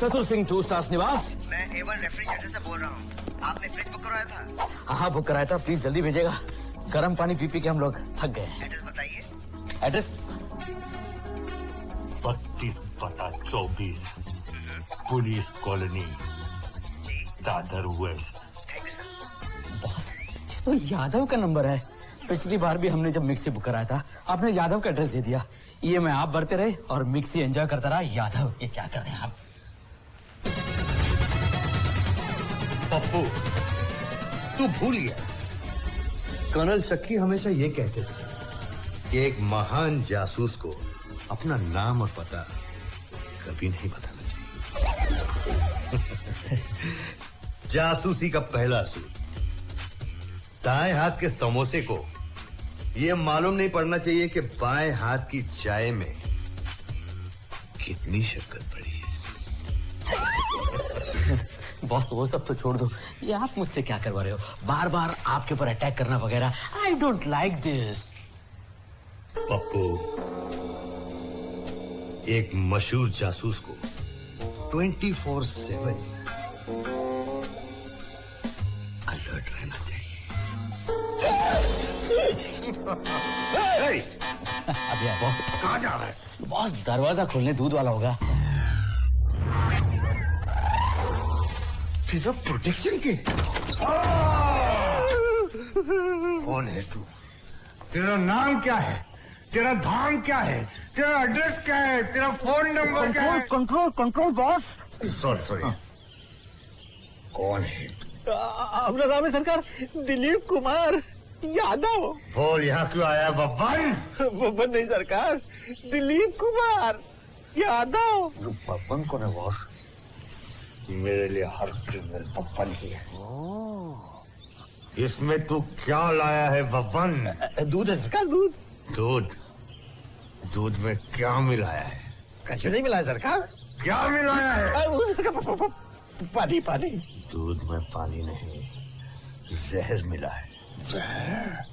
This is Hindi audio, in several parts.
चतुर सिंह 2 स्टार्स निवास। मैं A1 रेफ्रिजरेटर से बोल रहा हूँ। आपने फ्रिज बुक करवाया था? हाँ बुक कराया था, प्लीज जल्दी भेजिएगा। गर्म पानी पी पी के हम लोग थक गए। एड्रेस बताइए। Address 32/24 police colony, Dadar west. Thank you sir. Boss तो यादव का नंबर है। पिछली बार भी हमने जब मिक्सी बुक कराया था आपने यादव का एड्रेस दे दिया। EMI आप भरते रहे और मिक्सी एंजॉय करता रहा यादव। ये क्या कर रहे हैं आप? पप्पू तू भूल गया, कर्नल शक्की हमेशा ये कहते थे कि एक महान जासूस को अपना नाम और पता कभी नहीं बताना चाहिए। जासूसी का पहला असूल, दाएं हाथ के समोसे को यह मालूम नहीं पड़ना चाहिए कि बाएं हाथ की चाय में कितनी शक्कर पड़ी है। बॉस वो सब तो छोड़ दो, ये आप मुझसे क्या करवा रहे हो? बार बार आपके ऊपर अटैक करना वगैरह, I don't like this. Pappu एक मशहूर जासूस को 24/7 अलर्ट रहना चाहिए। अभी बॉस कहां जा रहा है? बॉस दरवाजा खोलने दूध वाला होगा। तेरा प्रोटेक्शन के कौन है तू? तेरा नाम क्या है? तेरा धाम क्या है? तेरा एड्रेस क्या है? तेरा फोन नंबर क्या है? Control boss. सॉरी कौन है? अपना नाम है सरकार दिलीप कुमार यादव। बोल यहाँ क्यों आया बब्बन? बब्बन नहीं सरकार, दिलीप कुमार यादव। बब्बन कौन है बॉस? मेरे लिए हर क्रिमिनल बब्बन ही है। इसमें तू क्या लाया है बब्बन? दूध है सरकार, दूध। दूध में क्या मिलाया है? कुछ नहीं मिला है सरकार। क्या मिलाया है? पानी। दूध में पानी नहीं, जहर मिला है। जहर?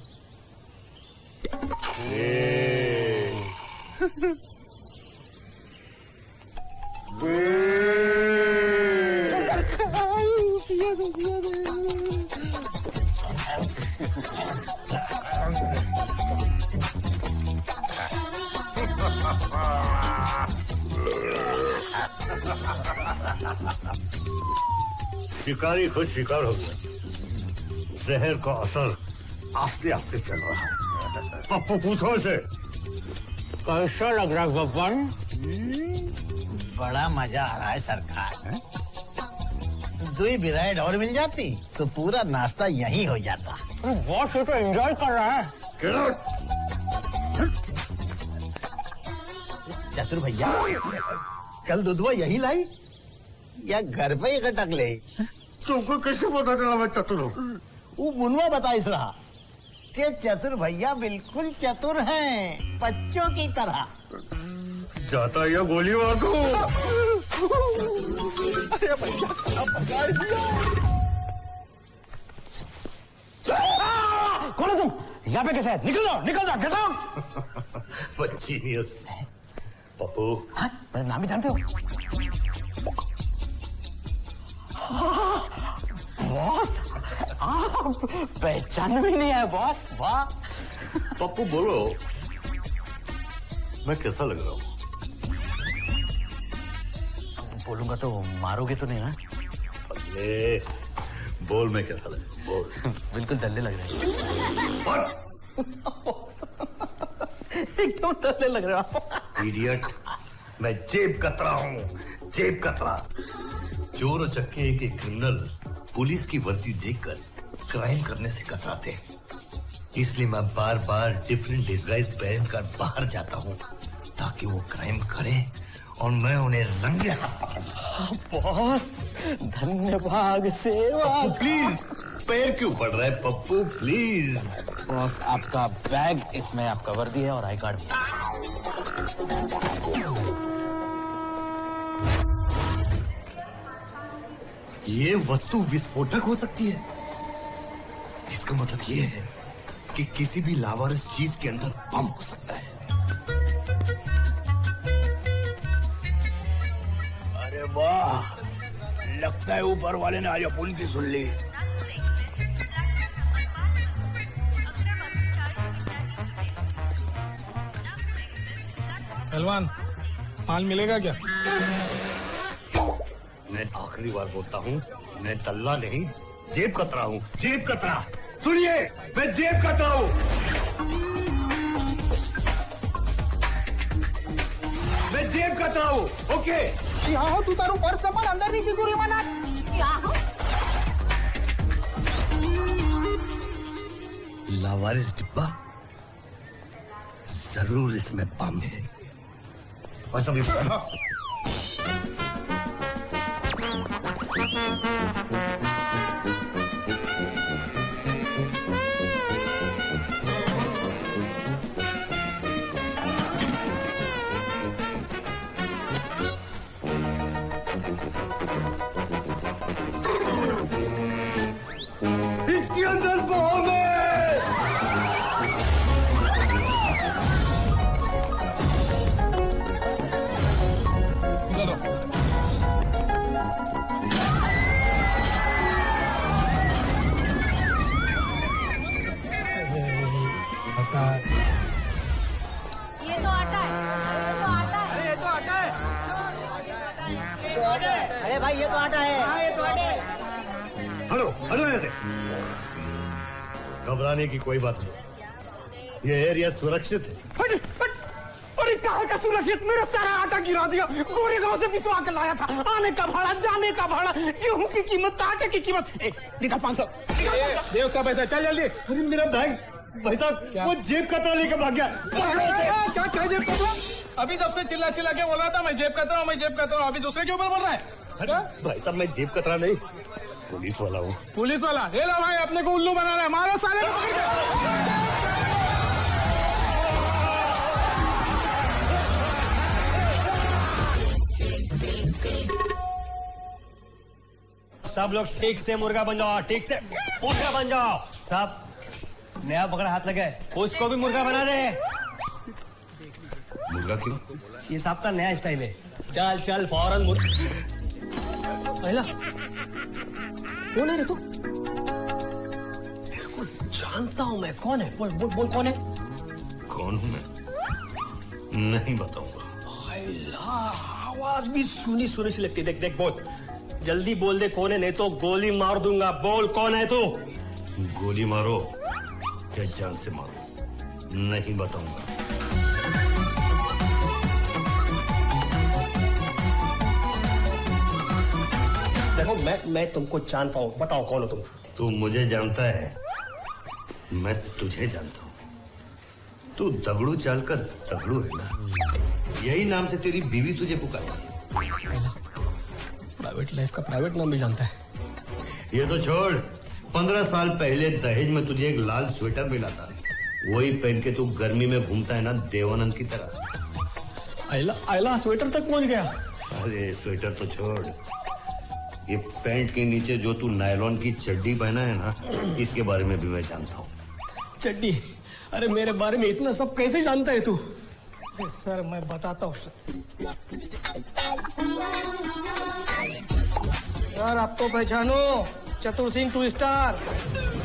शिकारी खुद शिकार हो गया। जहर का असर आस्ते आस्ते चल रहा है। पप्पू पूछो से कैसा लग रहा है बब्बन? बड़ा मजा आ रहा है सरकार। दो ही बिराइड और मिल जाती तो पूरा नाश्ता यहीं हो जाता। बॉस ये तो एंजॉय कर रहा है। चतुर भैया कल दूधवा यही लाई या घर पे ही खटक ले? तुमको कैसे पता चला मैं चतुर हूँ? वो मुनवा बताइस रहा कि चतुर भैया बिल्कुल चतुर हैं, बच्चों की तरह। जाता या गोली मार दूं। अरे भैया कौन है तुम? यहाँ पे कैसे? निकल जाओ गेट आउट। जीनियस पप्पू। हाँ, मेरा नाम भी जानते हो? बॉस आप पहचान भी नहीं है बॉस। वाह। पप्पू बोलो, मैं कैसा लग रहा हूँ? बोलूंगा तो मारोगे तो नहीं ना? अरे बोल मैं कैसा लग रहा हूँ? बोल। बिल्कुल दल्ले लग रहे हैं। एकदम दल्ले लग रहे हो। इडियट, मैं जेब कतरा हूँ, जेब कतरा। चोर और चक्के एक क्रिमिनल पुलिस की वर्दी देखकर क्राइम करने से कतराते हैं, इसलिए मैं बार बार डिफरेंट डिस्गाइज पहनकर बाहर जाता हूँ ताकि वो क्राइम करें और मैं उन्हें रंगे हाथ पकड़ूं। बॉस धन्यवाद सेवा। प्लीज पैर क्यों पड़ रहा है पप्पू? प्लीज बॉस आपका बैग, इसमें आपका वर्दी है और आई कार्ड भी है। ये वस्तु विस्फोटक हो सकती है। इसका मतलब ये है कि किसी भी लावारिस चीज के अंदर बम हो सकता है। अरे वाह, लगता है ऊपर वाले ने आज अपुन की सुन ली। पहलवान, माल मिलेगा क्या? मैं आखिरी बार बोलता हूँ, मैं दल्ला नहीं, जेब कतरा हूँ, जेब कतरा। सुनिए, मैं जेब कतरा हूँ। मैं जेब कतरा हूँ, ओके? यहाँ हो, तू तारू पर्स संभाल, अंदर नहीं तिजोरी मना। लावारिस डिब्बा, जरूर इसमें बम है। और सभी इसके अंदर बम है। ये तो आटा है, ये तो आटा है। अरे भाई ये तो आटा है। हलो, हलो यहाँ से। घबराने की कोई बात नहीं, ये एरिया सुरक्षित है। अरे कहाँ का सुरक्षित? मेरा सारा आटा गिरा दिया। गोरेगांव से पिसवा के लाया था। आने का भाड़ा, जाने का भाड़ा, गेहूं की कीमत, आटे की कीमत। निकाल 500, दे उसका पैसा, चल जल्दी। अरे मेरा बैग, भाई साहब, वो जेब कतरा लेकर भाग गया। क्या जेब कतरा? अभी जब से चिल्ला चिल्ला के बोल रहा था मैं जेब कतरा हूँ, मैं जेब कतरा हूँ, अभी दूसरे के ऊपर बोल रहा है। अरे भाई साहब, मैं जेब कतरा नहीं, पुलिस वाला हूँ। पुलिस वाला? ये ला भाई, अपने को उल्लू बना रहा है। मारो साले को पकड़ के। सब लोग ठीक से मुर्गा बन जाओ, ठीक से मुर्गा बन जाओ। साहब, नया पकड़ा हाथ लगा है। उसको भी मुर्गा बना दे। मुर्गा क्यों? ये साहब का नया स्टाइल है। चल चल फौरन पहला कौन है रे तू? तेरे को जानता हूं मैं। कौन है? बोल बोल बोल, कौन है? कौन हूँ मैं? नहीं बताऊंगा। आवाज भी सुनी सुनी सी लगती। देख देख, बोल जल्दी बोल दे कौन है, नहीं तो गोली मार दूंगा। बोल कौन है तू? गोली मारो या जान से मारो, नहीं बताऊंगा। देखो मैं तुमको जानता हूँ, बताओ कौन हो तुम? तू मुझे जानता है, मैं तुझे जानता हूँ। तू दगड़ू चाल का दगड़ू है ना, यही नाम से तेरी बीवी तुझे पुकारती है। प्राइवेट लाइफ का प्राइवेट नाम भी जानता है। ये तो छोड़, 15 साल पहले दहेज में तुझे एक लाल स्वेटर मिला था, वही पहन के तू गर्मी में घूमता है ना, देवानंद की तरह। आयला स्वेटर तक पहुंच गया। अरे स्वेटर तो छोड़, ये पैंट के नीचे जो तू नायलॉन की चड्डी पहना है ना, इसके बारे में भी मैं जानता हूँ। चड्डी? अरे मेरे बारे में इतना सब कैसे जानता है तू? सर मैं बताता हूँ सर, आपको पहचानो, चतुर Singh 2 star.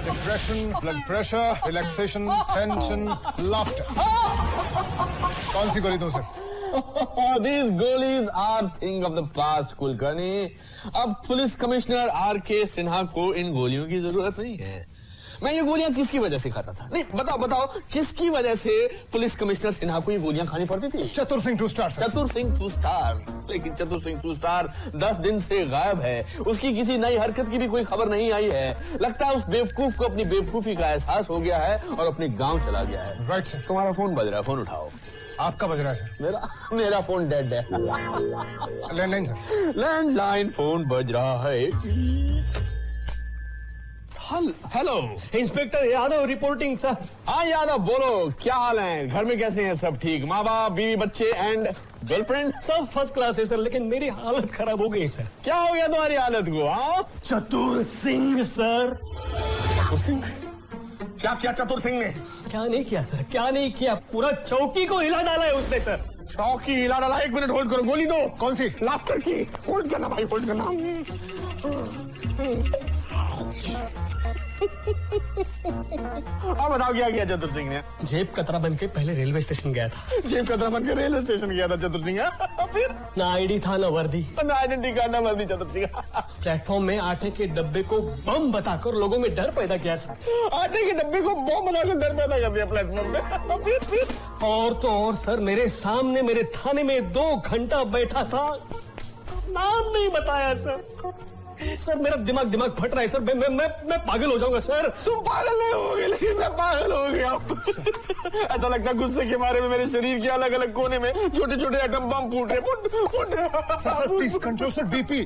Depression, blood pressure, relaxation, tension, laughter. कौन सी गोली दूं sir? These goalies are thing of the past, Kulkarni. अब पुलिस कमिश्नर आर.के. सिन्हा को इन गोलियों की जरूरत नहीं है। मैं ये गोलियां किसकी वजह से खाता था? नहीं बताओ किसकी वजह से पुलिस कमिश्नर सिन्हा को ये गोलियां खानी पड़ती थी? चतुर सिंह 2 स्टार। चतुर सिंह 2 स्टार। लेकिन चतुर सिंह 2 स्टार 10 दिन से गायब है। उसकी किसी नई हरकत की भी कोई खबर नहीं आई है। लगता है उस बेवकूफ को अपनी बेवकूफी का एहसास हो गया है और अपने गाँव चला गया है। Right sir. तुम्हारा फोन बज रहा है, फोन उठाओ। आपका बज रहा है सर। मेरा फोन डेड है। Landline sir. लैंडलाइन फोन बज रहा है। Hello inspector Yadav reporting sir. हाँ यादव, बोलो क्या हाल है? घर में कैसे हैं सब? ठीक? माँ बाप, बीवी, बच्चे एंड गर्लफ्रेंड सब फर्स्ट क्लास है सर, लेकिन मेरी हालत खराब हो गई सर। क्या हो गया तुम्हारी हालत को? हाँ, चतुर सिंह सर। चतुर सिंह? क्या किया चतुर सिंह ने? क्या नहीं किया सर, क्या नहीं किया? पूरा चौकी को हिला डाला है उसने सर। चौकी हिला डाला, 1 मिनट होल्ड करो, गोली दो। कौन सी? लाफ्टर की। होल्ड करना भाई, होल्ड करना। अब बताओ क्या किया चतुर सिंह ने? जेब कतरा बन के पहले रेलवे स्टेशन गया था। जेब कतरा बन के रेलवे स्टेशन गया था चतुर सिंह। फिर ना आईडी था ना वर्दी, ना आइडेंटिटी कार्ड ना वर्दी चतुर सिंह। प्लेटफॉर्म में आटे के डब्बे को बम बताकर लोगों में डर पैदा किया। आटे के डब्बे को बम बनाकर डर पैदा कर दिया प्लेटफॉर्म पे। फिर और तो और सर, मेरे सामने मेरे थाने में 2 घंटा बैठा था, नाम नहीं बताया सर। सर मेरा दिमाग फट रहा है सर, मैं पागल हो जाऊंगा सर। तुम पागल नहीं होगे, लेकिन मैं पागल हो गया। ऐसा लगता है गुस्से के मारे में मेरे शरीर के अलग अलग कोने में छोटे छोटे एटम बम फूट रहे। Please control sir BP.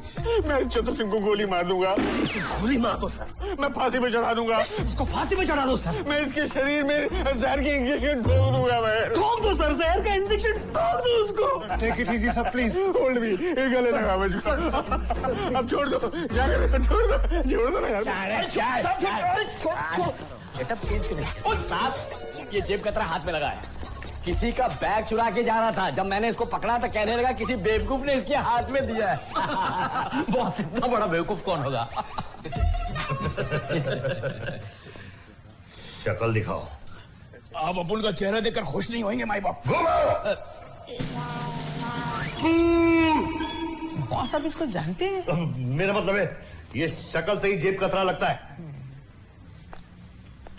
मैं चतुर सिंह को गोली मार दूंगा। गोली मार दो सर। मैं फांसी पे चढ़ा दूंगा। इसको फांसी पे चढ़ा दो सर। मैं इसके शरीर में जहर की इंजेक्शन ठोक दूंगा। मैं ठोक दो सर, जहर का इंजेक्शन ठोक दो उसको। Take it easy sir please. Hold me, गले लगा मुझको। अब छोड़ दो, क्या करें? छोड़ दो ना यार। गेटअप चेंज क्यों? साहब, ये जेब कतरा हाथ में लगा है। किसी का बैग चुरा के जा रहा था, जब मैंने इसको पकड़ा तो कहने लगा किसी बेवकूफ ने इसके हाथ में दिया है। बॉस, इतना बड़ा बेवकूफ कौन होगा? शक्ल दिखाओ। आप अपुन का चेहरा देखकर खुश नहीं होंगे माई बाप। बॉस, आप इसको जानते हैं? मेरा मतलब है ये शक्ल से ही जेब कतरा लगता है।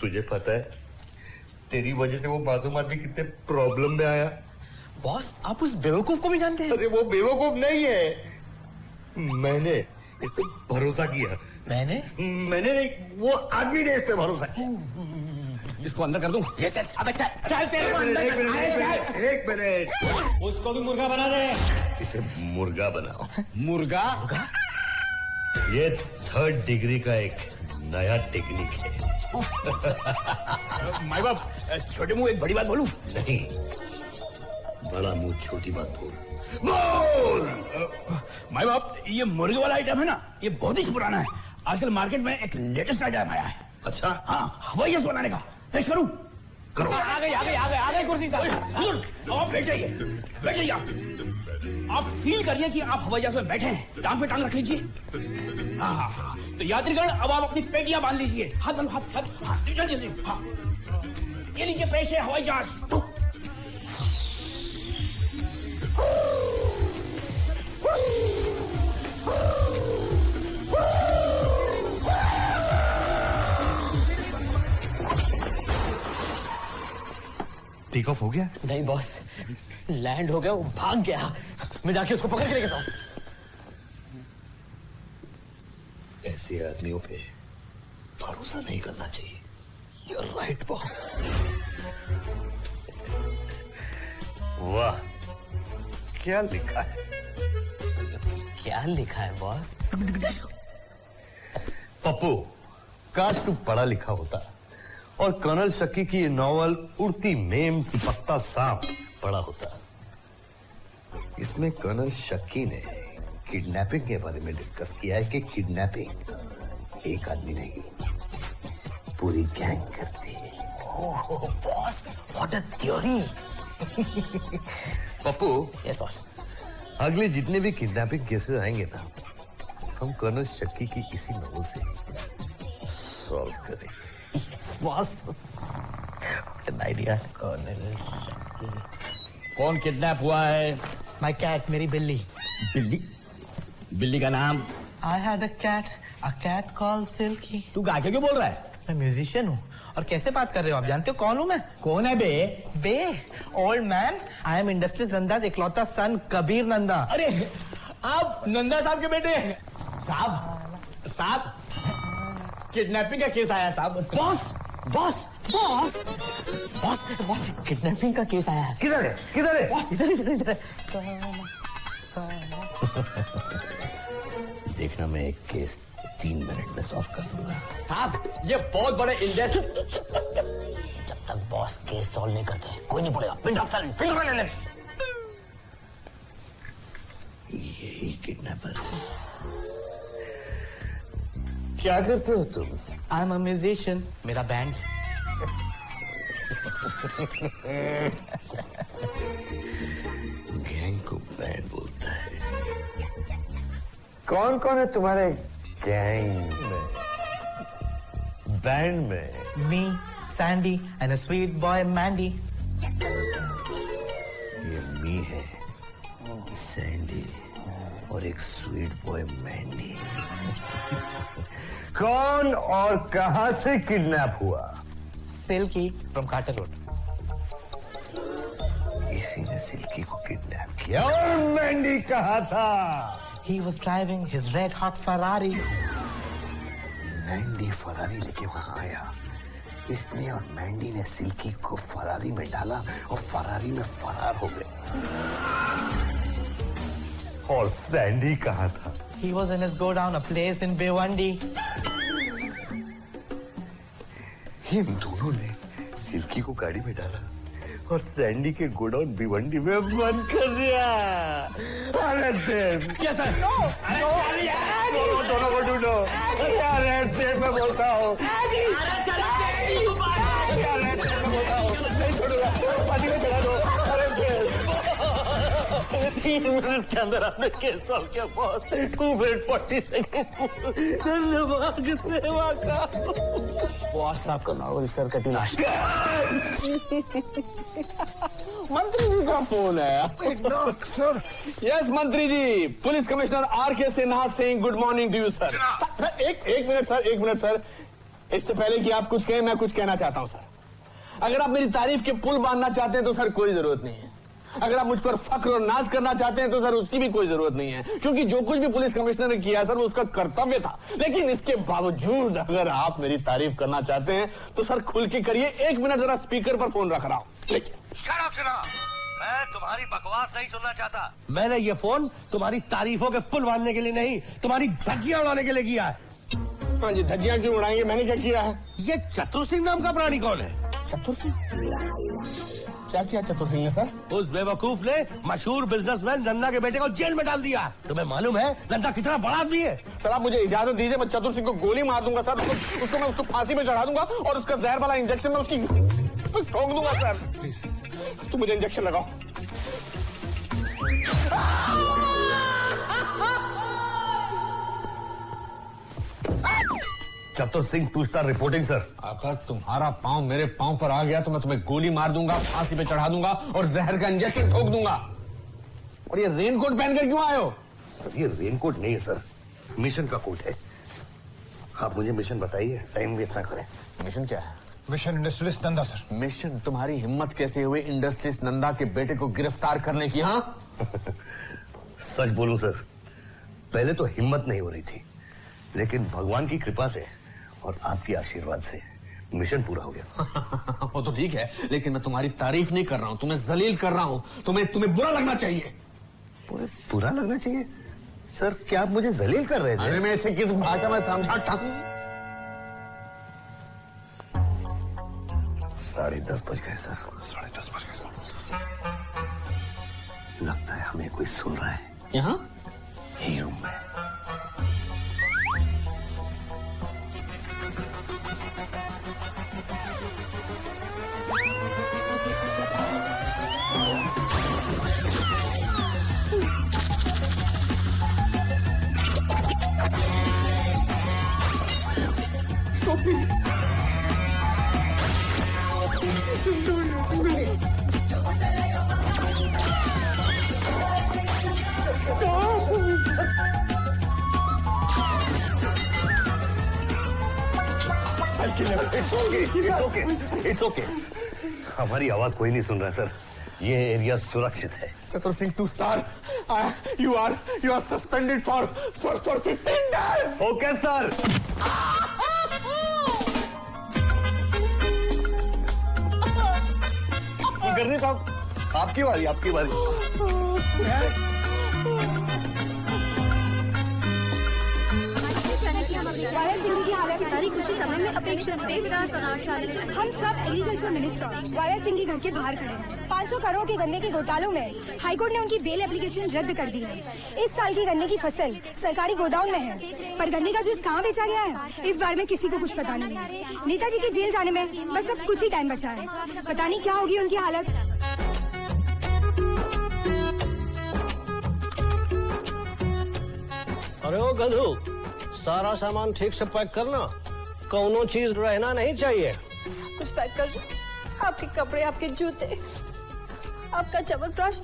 तुझे पता है तेरी वजह से वो मासूम आदमी कितने प्रॉब्लम में आया? बॉस, आप उस बेवकूफ को भी जानते हैं? अरे वो बेवकूफ नहीं है, मैंने इस पे भरोसा किया। मैंने नहीं, वो आदमी ने इस पे भरोसा किया। इसको अंदर कर दूं? Yes yes. अबे चल तेरे को अंदर कर। एक मिनट, उसको भी मुर्गा बना दे। इसे मुर्गा बनाओ। मुर्गा? ये 3rd डिग्री का एक नया टेक्निक है। माई बाप, छोटे मुंह एक बड़ी बात बोलूं? नहीं, बड़ा मुंह छोटी बात बोल। माई बाप, ये मुर्गे वाला आइटम है ना, ये बहुत ही पुराना है। आजकल मार्केट में एक लेटेस्ट आइटम आया है। अच्छा, हाँ, हवाई जहाज बनाने का। पेश करूं? करो। आ गई कुर्सी साहब। आप बैठ जाइए आप फील करिए कि आप हवाई जहाज में बैठे हैं। टांग पे टांग रख लीजिए। हाँ। तो यात्रीगण, अब आप अपनी पेटियां बांध लीजिए। हाथ बांधो, हाथ। हाँ, जल्दी। हाँ, ये लीजिए पेश है हवाई जहाज। टेक ऑफ हो गया? नहीं बॉस, लैंड हो गया, वो भाग गया। मैं जाके उसको पकड़ के लेके आता हूँ। ऐसे आदमियों पे भरोसा नहीं करना चाहिए। You're right, boss. वाह, क्या लिखा है? क्या लिखा है बॉस? पप्पू, काश तू पढ़ा लिखा होता और कर्नल शक्की की ये नॉवल उड़ती मेम चिपकता सांप पढ़ा होता। इसमें कर्नल शक्की ने किडनैपिंग के बारे में डिस्कस किया है कि किडनैपिंग एक आदमी नहीं, पूरी गैंग करती है। Oh boss, what a theory. Pappu, yes boss. अगले जितने भी किडनैपिंग केसेस आएंगे ना, हम कर्नल शक्की की इसी नॉवल से सॉल्व करेंगे। Boss, what idea. कर्नल शक्की। कौन किडनैप हुआ है? माई कैट, मेरी बिल्ली। बिल्ली? बिल्ली का नाम? I had a cat call Silky. तू गा के क्यों बोल रहा है? मैं म्यूजिशियन हूँ। और कैसे बात कर रहे हो आप? जानते हो कौन हूँ मैं? कौन है बे? Old man, I am industries Nanda इकलौता सन कबीर नंदा। अरे, आप नंदा साहब के बेटे हैं? साहब, किडनैपिंग का केस आया साहब। बॉस, किडनैपिंग का केस आया है। किधर है? इधर। देखना, मैं एक केस 3 मिनट में सॉल्व कर दूंगा। साहब, ये बहुत बड़े इंडस्ट्री। जब तक बॉस केस सॉल्व नहीं करते कोई नहीं बोलेगा। पिन ड्रॉप साइलेंट, फिंगर वाले लिप्स। यही किडनैपर है। क्या करते हो तुम? आई एम अ म्यूजिशियन, मेरा बैंड। गैंग को बैंड बोलता है। कौन कौन है तुम्हारे गैंग में, बैंड में? Me, Sandy, and a sweet boy Mandy. ये मी है, सैंडी और एक स्वीट बॉय मैंडी। कौन और कहां से किडनैप हुआ? Silky from Carter Road. इसी ने सिल्की को किडनैप किया। और मैंडी कहाँ था? He was driving his red hot Ferrari. Mandy Ferrari लेके वहां आया। इसने और मैंडी ने सिल्की को फरारी में डाला और फरारी में फरार हो गए। और सैंडी कहाँ था? He was in his godown, a place in Bhiwandi. इन दोनों ने सिल्की को गाड़ी में डाला और सैंडी के गोडाउन भिवंडी में बंद कर दिया। अरे देव, क्या सर? दोनों को ढूंढो। अरे देव मैं बोलता हूँ। नहीं छोड़ूंगा, पानी में चढ़ा दो। अरे देव, 3 मिनट के अंदर आपने केस सॉल्व किया बॉस। 2 minute 40 second. धन्यवाद सेवा का। बॉस आपका नॉवल सर कटी लास्ट। मंत्री जी का फोन है। सर, यस मंत्री जी, police commissioner R K. Sinha Singh, good morning to you sir. Sir एक मिनट सर। इससे पहले कि आप कुछ कहें, मैं कुछ कहना चाहता हूं सर। अगर आप मेरी तारीफ के पुल बांधना चाहते हैं तो सर कोई जरूरत नहीं है। अगर आप मुझ पर फख्र और नाज करना चाहते हैं तो सर उसकी भी कोई जरूरत नहीं है, क्योंकि जो कुछ भी पुलिस कमिश्नर ने किया सर वो उसका कर्तव्य था। लेकिन इसके बावजूद अगर आप मेरी तारीफ करना चाहते हैं तो सर खुल के करिए। 1 मिनट जरा स्पीकर पर फोन रख रहा हूं। शट अप सिन्हा, मैं तुम्हारी बकवास नहीं सुनना चाहता। मैंने ये फोन तुम्हारी तारीफों के पुल बांधने के लिए नहीं, तुम्हारी धज्जियां उड़ाने के लिए किया है। हाँ जी, धज्जियां क्यों उड़ाएंगे? मैंने क्या किया है? ये चतुर सिंह नाम का प्राणी कौन है? चतुर सिंह? क्या किया चतुर सिंह ने सर? उस बेवकूफ ने मशहूर बिजनेसमैन नंदा के बेटे को जेल में डाल दिया। तुम्हें मालूम है नंदा कितना बड़ा आदमी है? सर आप मुझे इजाजत दीजिए, मैं चतुर सिंह को गोली मार दूंगा सर। मैं उसको फांसी में चढ़ा दूंगा और उसका जहर वाला इंजेक्शन मैं उसकी ठोक दूंगा सर। तो मुझे इंजेक्शन लगाओ। चतुर सिंह 2 स्टार रिपोर्टिंग सर। अगर तुम्हारा पांव मेरे पांव पर आ गया तो मैं तुम्हें गोली मार दूंगा, फांसी पे चढ़ा दूंगा और जहर का इंजेक्शन ठोक दूंगा। और ये रेनकोट पहनकर क्यों आए हो? सर ये रेनकोट नहीं है सर, मिशन का कोट है। आप मुझे मिशन बताइए, टाइम वेस्ट ना करें। मिशन क्या है? Mission industrialist Nanda sir. Mission तुम्हारी हिम्मत कैसे हुई इंडस्ट्रियलिस्ट नंदा के बेटे को गिरफ्तार करने की? हाँ सच बोलूं सर, पहले तो हिम्मत नहीं हो रही थी, लेकिन भगवान की कृपा से और आपके आशीर्वाद से मिशन पूरा हो गया। वो तो ठीक है, लेकिन मैं तुम्हारी तारीफ नहीं कर रहा हूं, तुम्हें जलील कर रहा हूं। तुम्हें बुरा लगना चाहिए। बुरा लगना चाहिए? सर क्या आप मुझे जलील कर रहे थे? अरे मैं इसे किस भाषा में समझाता हूं? 10:30 बज गए सर। 10:30 बज गए सर। लगता है हमें कोई सुन रहा है। यहाँ यही रूम में। It's okay. हमारी आवाज कोई नहीं सुन रहा सर, ये एरिया सुरक्षित है। चतुर Singh 2 star, you are suspended for 15 days. Okay sir. करने का आपकी बारी। की हालत सारी खुशी समय में अपेक्षा हम सब एग्रीकल्चर मिनिस्टर वायरस सिंह के घर के बाहर खड़े हैं। 500 करोड़ के गन्ने के घोटालों में हाईकोर्ट ने उनकी बेल एप्लीकेशन रद्द कर दी है। इस साल की गन्ने की फसल सरकारी गोदाम में है, पर गन्ने का जूस कहाँ बेचा गया है इस बारे में किसी को कुछ पता नहीं है। नेताजी के जेल जाने में बस अब कुछ ही टाइम बचा है, पता नहीं क्या होगी उनकी हालत। अरे ओ गधू, सारा सामान ठीक से पैक करना, कौनो चीज रहना नहीं चाहिए। सब कुछ पैक कर दो, आपके कपड़े, आपके जूते, आपका च्यवनप्राश,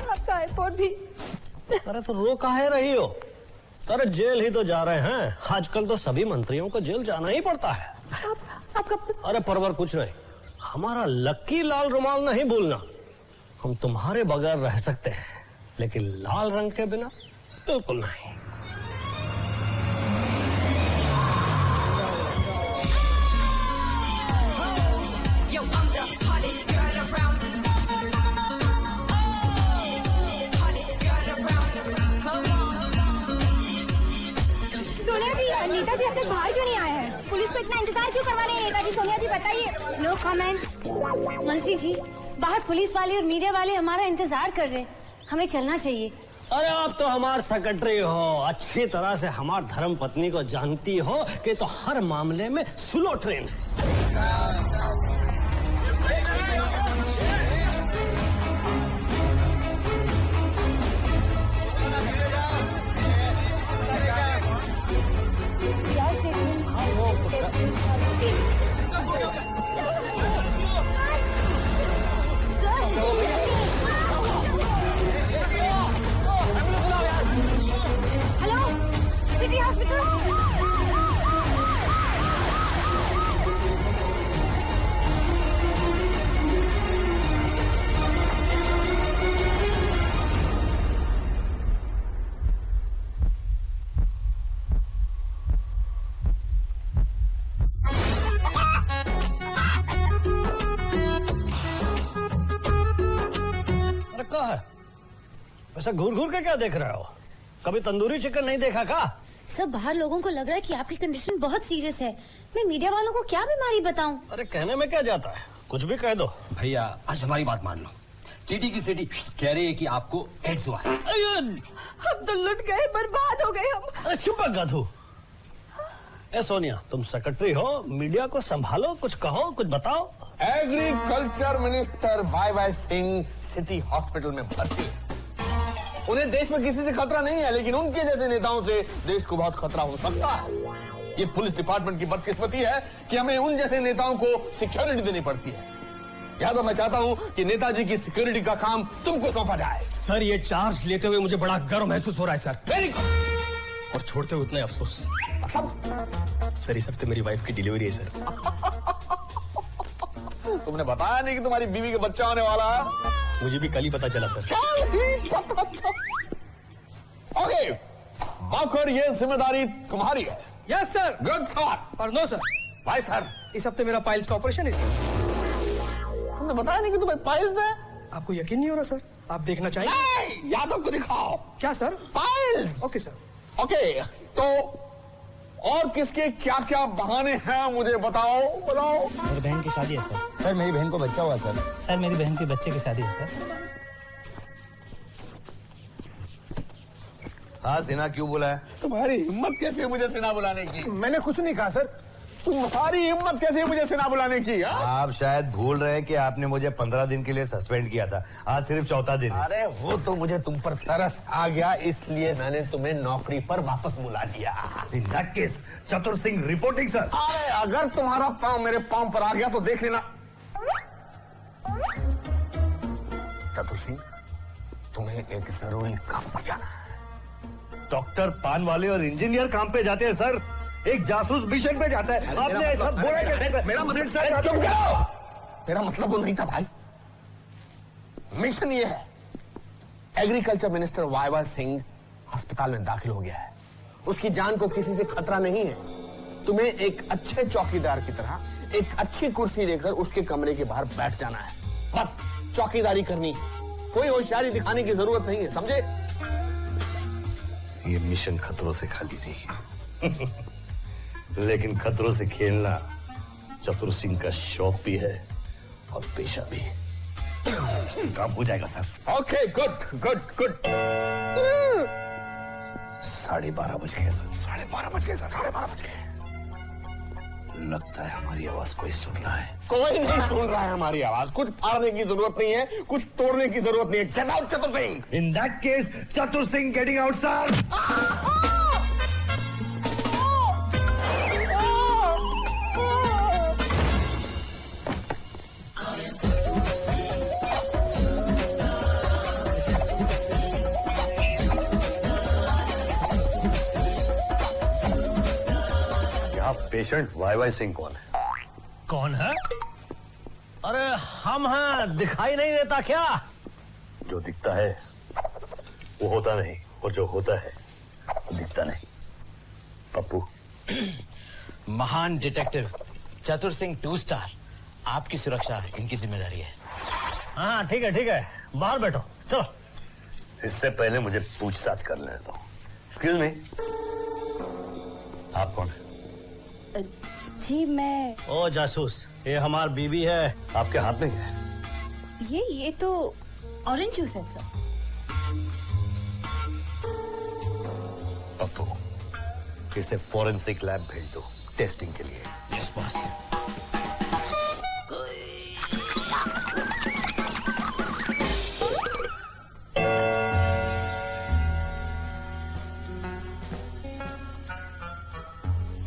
आपका आईपॉड भी। अरे तो रो काहे रही हो? अरे जेल ही तो जा रहे हैं, आजकल तो सभी मंत्रियों को जेल जाना ही पड़ता है। आपका अरे परवर कुछ नहीं, हमारा लक्की लाल रुमाल नहीं भूलना। हम तुम्हारे बगैर रह सकते हैं, लेकिन लाल रंग के बिना बिल्कुल नहीं। नेताजी अब तक बाहर क्यों नहीं आए हैं? पुलिस को इतना इंतजार क्यों करवा रहे हैं नेताजी? सोनिया जी बताइए। No comments. मंत्री जी, बाहर पुलिस वाले और मीडिया वाले हमारा इंतजार कर रहे हैं, हमें चलना चाहिए। अरे आप तो हमारे सेक्रेटरी हो, अच्छी तरह से हमार धर्म पत्नी को जानती हो कि तो हर मामले में स्लो ट्रेन है। City hospital. अरे क्या है ऐसा घूर घूर के क्या देख रहे हो? कभी तंदूरी चिकन नहीं देखा का? सब बाहर लोगों को लग रहा है कि आपकी कंडीशन बहुत सीरियस है। मैं मीडिया वालों को क्या बीमारी बताऊं? अरे कहने में क्या जाता है, कुछ भी कह दो। भैया आज हमारी बात मान लो, चीटी की सिटी कह रही है कि आपको एड्स हुआ है। हम तो लुट गए, बर्बाद हो गए हम। अरे चुप गधू। ए सोनिया, तुम सेक्रेटरी हो, मीडिया को संभालो, कुछ कहो, कुछ बताओ। Agriculture minister Y Singh city hospital में भर्ती है। उन्हें देश में किसी से खतरा नहीं है, लेकिन उनके जैसे नेताओं से देश को बहुत खतरा हो सकता है। ये पुलिस डिपार्टमेंट की बदकिस्मती है कि हमें उन जैसे नेताओं को सिक्योरिटी देनी पड़ती है। या तो मैं चाहता हूं कि नेताजी की सिक्योरिटी का काम तुमको सौंपा जाए। सर ये चार्ज लेते हुए मुझे बड़ा गर्व महसूस हो रहा है सर। Very good. और छोड़ते हुए उतना अफसोस। सर इस हफ्ते मेरी वाइफ की डिलीवरी है सर। तुमने बताया नहीं कि तुम्हारी बीवी का बच्चा होने वाला है? मुझे भी कल ही पता चला सर। कल ही पता चला? ओके, बाखर ये जिम्मेदारी तुम्हारी है। Yes sir. Good sir. और नो सर। भाई सर, इस हफ्ते मेरा पाइल्स का ऑपरेशन है सर। तुमने बताया नहीं कि तुम्हें पाइल्स है? आपको यकीन नहीं हो रहा सर? आप देखना चाहिए। नहीं, यादव को दिखाओ। क्या sir? Piles. Okay sir. Okay, तो और किसके क्या क्या बहाने हैं मुझे बताओ। मेरी बहन की शादी है सर। सर मेरी बहन को बच्चा हुआ सर। सर मेरी बहन के बच्चे की शादी है सर। हाँ सिन्हा क्यों बुलाया? तुम्हारी हिम्मत कैसे है मुझे सिन्हा बुलाने की? मैंने कुछ नहीं कहा सर। तुम्हारी हिम्मत कैसे है मुझे सिन्हा बुलाने की? आप शायद भूल रहे हैं कि आपने मुझे 15 दिन के लिए सस्पेंड किया था, आज सिर्फ 4था दिन है। अरे वो तो मुझे तुम पर तरस आ गया, इसलिए मैंने तुम्हें नौकरी पर वापस बुला लिया। चतुर सिंह रिपोर्टिंग सर। अरे अगर तुम्हारा पाँव मेरे पाँव पर आ गया तो देख लेना। चतुर सिंह, तुम्हें एक जरूरी काम पर जाना है। डॉक्टर पान वाले और इंजीनियर काम पे जाते हैं सर, एक जासूस मिशन पे जाता है। आपने ऐसा बोला कैसे? मेरा मतलब चुप करो। मेरा मतलब वो नहीं था भाई। मिशन ये है, एग्रीकल्चर मिनिस्टर वाई सिंह अस्पताल में दाखिल हो गया है। उसकी जान को किसी से खतरा नहीं है। तुम्हें एक अच्छे चौकीदार की तरह एक अच्छी कुर्सी लेकर उसके कमरे के बाहर बैठ जाना है, बस चौकीदारी करनी है। कोई होशियारी दिखाने की जरूरत नहीं है, समझे? ये मिशन खतरों से खाली नहीं है लेकिन खतरों से खेलना चतुर सिंह का शौक भी है और पेशा भी। काम हो जाएगा sir. Okay, good good good. 12:30 बज गए सर। 12:30 बज गए सर। 12:30 बज गए। लगता है हमारी आवाज कोई सुन रहा है। कोई नहीं सुन रहा है हमारी आवाज। कुछ फाड़ने की जरूरत नहीं है, कुछ तोड़ने की जरूरत नहीं है। Gate out Chatur Singh. In that case Chatur Singh getting out sir. Patient Y Singh कौन है? कौन है? अरे हम हैं, दिखाई नहीं देता क्या? जो दिखता है वो होता नहीं, और जो होता है वो दिखता नहीं। पप्पू। महान डिटेक्टिव चतुर सिंह 2 स्टार, आपकी सुरक्षा इनकी जिम्मेदारी है। हाँ ठीक है, बाहर बैठो, चलो। इससे पहले मुझे पूछताछ कर लेने दो। एक्सक्यूज मी, आप कौन है? जी मैं। ओ जासूस, ये हमारी बीवी है। आपके हाथ में क्या है? ये तो ऑरेंज जूस है सर। पप्पू, इसे फॉरेंसिक लैब भेज दो टेस्टिंग के लिए। Yes boss.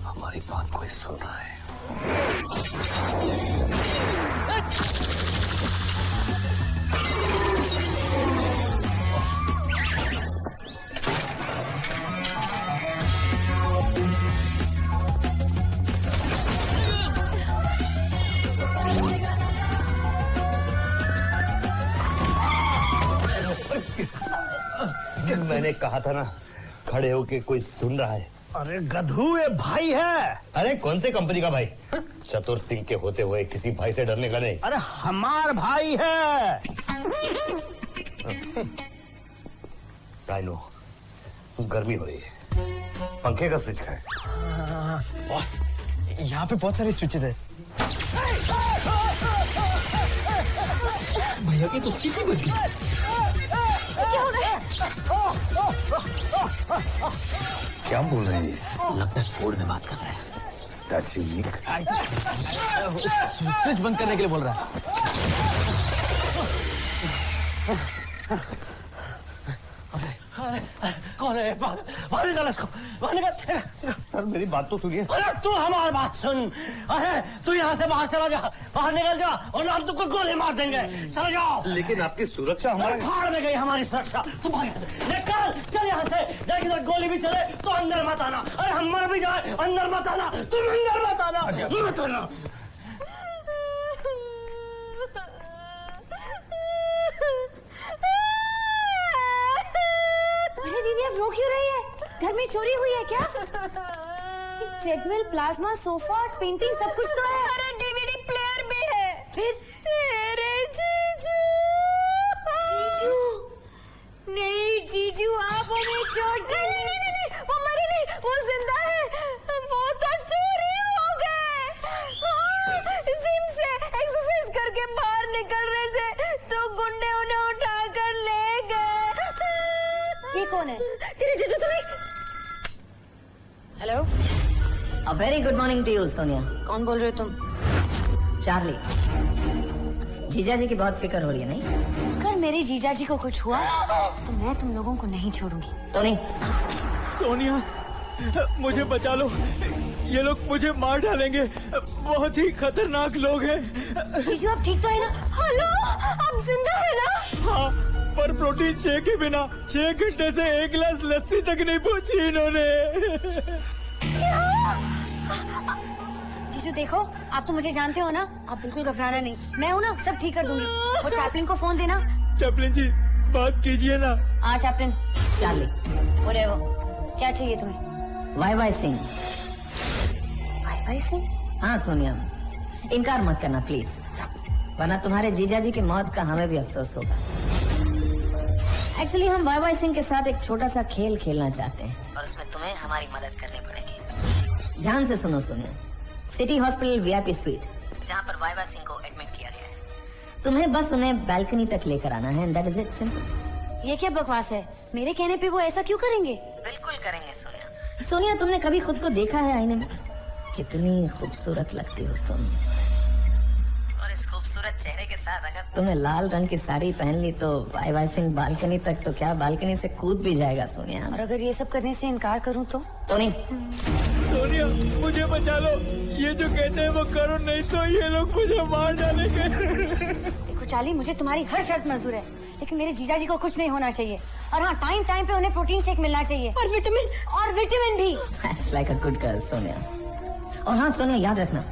हमारी बात कोई सुन रहा है। मैंने कहा था ना, खड़े होके कोई सुन रहा है। अरे गधू, ये भाई है। अरे कौन से कंपनी का भाई? चतुर सिंह के होते हुए किसी भाई से डरने का नहीं। अरे हमार भाई है। आई नो, गर्मी हो रही है, पंखे का स्विच का है। बॉस, यहाँ पे बहुत सारे स्विचेस है। भैया की तो सीटी बज गई। क्या हो रहा है? क्या बोल रहे हैं? लगता है फोन में बात कर रहा है। That's unique. स्विच बंद करने के लिए बोल रहा है। कौन है? बाहर निकाल इसको, बाहर निकाल। सर मेरी बात तो सुनिए। अरे तू हमारी बात सुन। अरे तू यहाँ से बाहर चला जा, बाहर निकल जा, और हम तुमको गोली मार देंगे। चले जाओ। लेकिन आपकी सुरक्षा हमारे फाड़ में गई हमारी सुरक्षा। तू बाहर से निकल, चल यहाँ से। जब इधर गोली भी चले तो अंदर मत आना। अरे हम मर भी जाए, अंदर मत आना। तुम अंदर मत आना, मत आना। अरे दीदी, आप रो क्यों रही है? घर में चोरी हुई है क्या? ट्रेडमिल, प्लाज्मा, सोफा, पेंटिंग सब कुछ तो है। अरे डीवीडी प्लेयर भी है। फिर तेरे जीजू। जीजू? नहीं जीजू, आप हमें चोट नहीं, वो मरी नहीं, वो जिंदा है। वो तो चोरी हो गए। जिम से एक्सरसाइज करके बाहर निकल रहे थे तो गुंडे उन्हें उठाकर ले गए। ये कौन है? तेरे जीजू तो नहीं। Hello, A very good morning to you, Sonia. कौन बोल रहे हो तुम? चार्ली। जीजा जी की बहुत फिक्र हो रही है, नहीं? अगर मेरे जीजा जी को कुछ हुआ तो मैं तुम लोगों को नहीं छोड़ूंगी। तो नहीं? सोनिया, मुझे बचा लो, ये लोग मुझे मार डालेंगे। बहुत ही खतरनाक लोग हैं। जीजू आप ठीक तो है ना? हेलो, आप जिंदा है ना? हाँ, पर प्रोटीन शेक के बिना 6 घंटे से 1 गिलास लस्सी तक नहीं पहुंची इन्होंने। जीजू देखो, आप तो मुझे जानते हो ना, आप बिल्कुल घबराना नहीं, मैं हूँ ना, सब ठीक कर दूंगी। वो चैपलिन को फोन देना। चैपलिन जी, बात कीजिए ना। हाँ चैपलिन। चार्ली। बोले वो, क्या चाहिए तुम्हें? वाई सिंह। वाई सिंह? हाँ सोनिया, इनकार मत करना प्लीज, वरना तुम्हारे जीजा जी की मौत का हमें भी अफसोस होगा। एक्चुअली हम वाई सिंह के साथ एक छोटा सा खेल खेलना चाहते हैं, और उसमें तुम्हें हमारी मदद करनी पड़ेगी। ध्यान से सुनो Sonia, city hospital VIP sweet, जहाँ पर वाई सिंह को एडमिट किया गया है, तुम्हें बस उन्हें बैल्कनी तक लेकर आना है, and that is it, simple. ये क्या बकवास है? मेरे कहने पे वो ऐसा क्यों करेंगे? बिल्कुल करेंगे सोनिया। सोनिया, तुमने कभी खुद को देखा है आईने में? कितनी खूबसूरत लगती हो तुम। और इस खूबसूरत चेहरे के साथ अगर तुमने लाल रंग की साड़ी पहन ली तो वाई सिंह बालकनी तक तो क्या बालकनी से कूद भी जाएगा सोनिया। और अगर ये सब करने से इनकार करूं तो? नहीं। सोनिया मुझे बचा लो, ये जो कहते हैं वो करो, नहीं तो ये लोग मुझे मार डालेंगे। देखो चार्ली, मुझे तुम्हारी हर शर्त मंजूर है, लेकिन मेरे जीजा जी को कुछ नहीं होना चाहिए। और हाँ, टाइम टाइम पे उन्हें प्रोटीन शेक मिलना चाहिए और विटामिन भी। That's like a good girl, Sonia. और हाँ सोनिया, याद रखना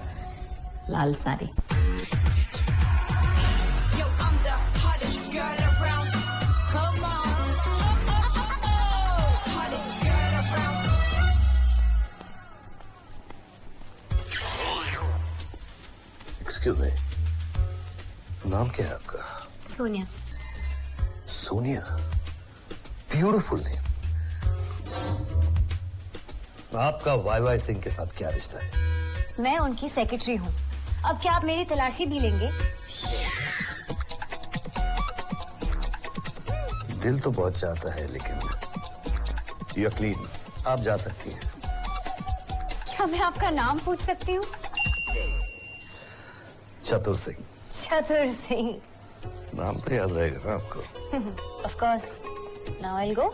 लाल साड़ी। एक्सक्यूज मी, नाम क्या है आपका? सोनिया। Sonia, beautiful name. आपका वाई सिंह के साथ क्या रिश्ता है? मैं उनकी सेक्रेटरी हूँ। अब क्या आप मेरी तलाशी भी लेंगे? दिल तो बहुत चाहता है, लेकिन यू क्लीन, आप जा सकती हैं। क्या मैं आपका नाम पूछ सकती हूँ? चतुर सिंह। चतुर सिंह। नाम तो याद रहेगा ना आपको? Of course. Now I'll go.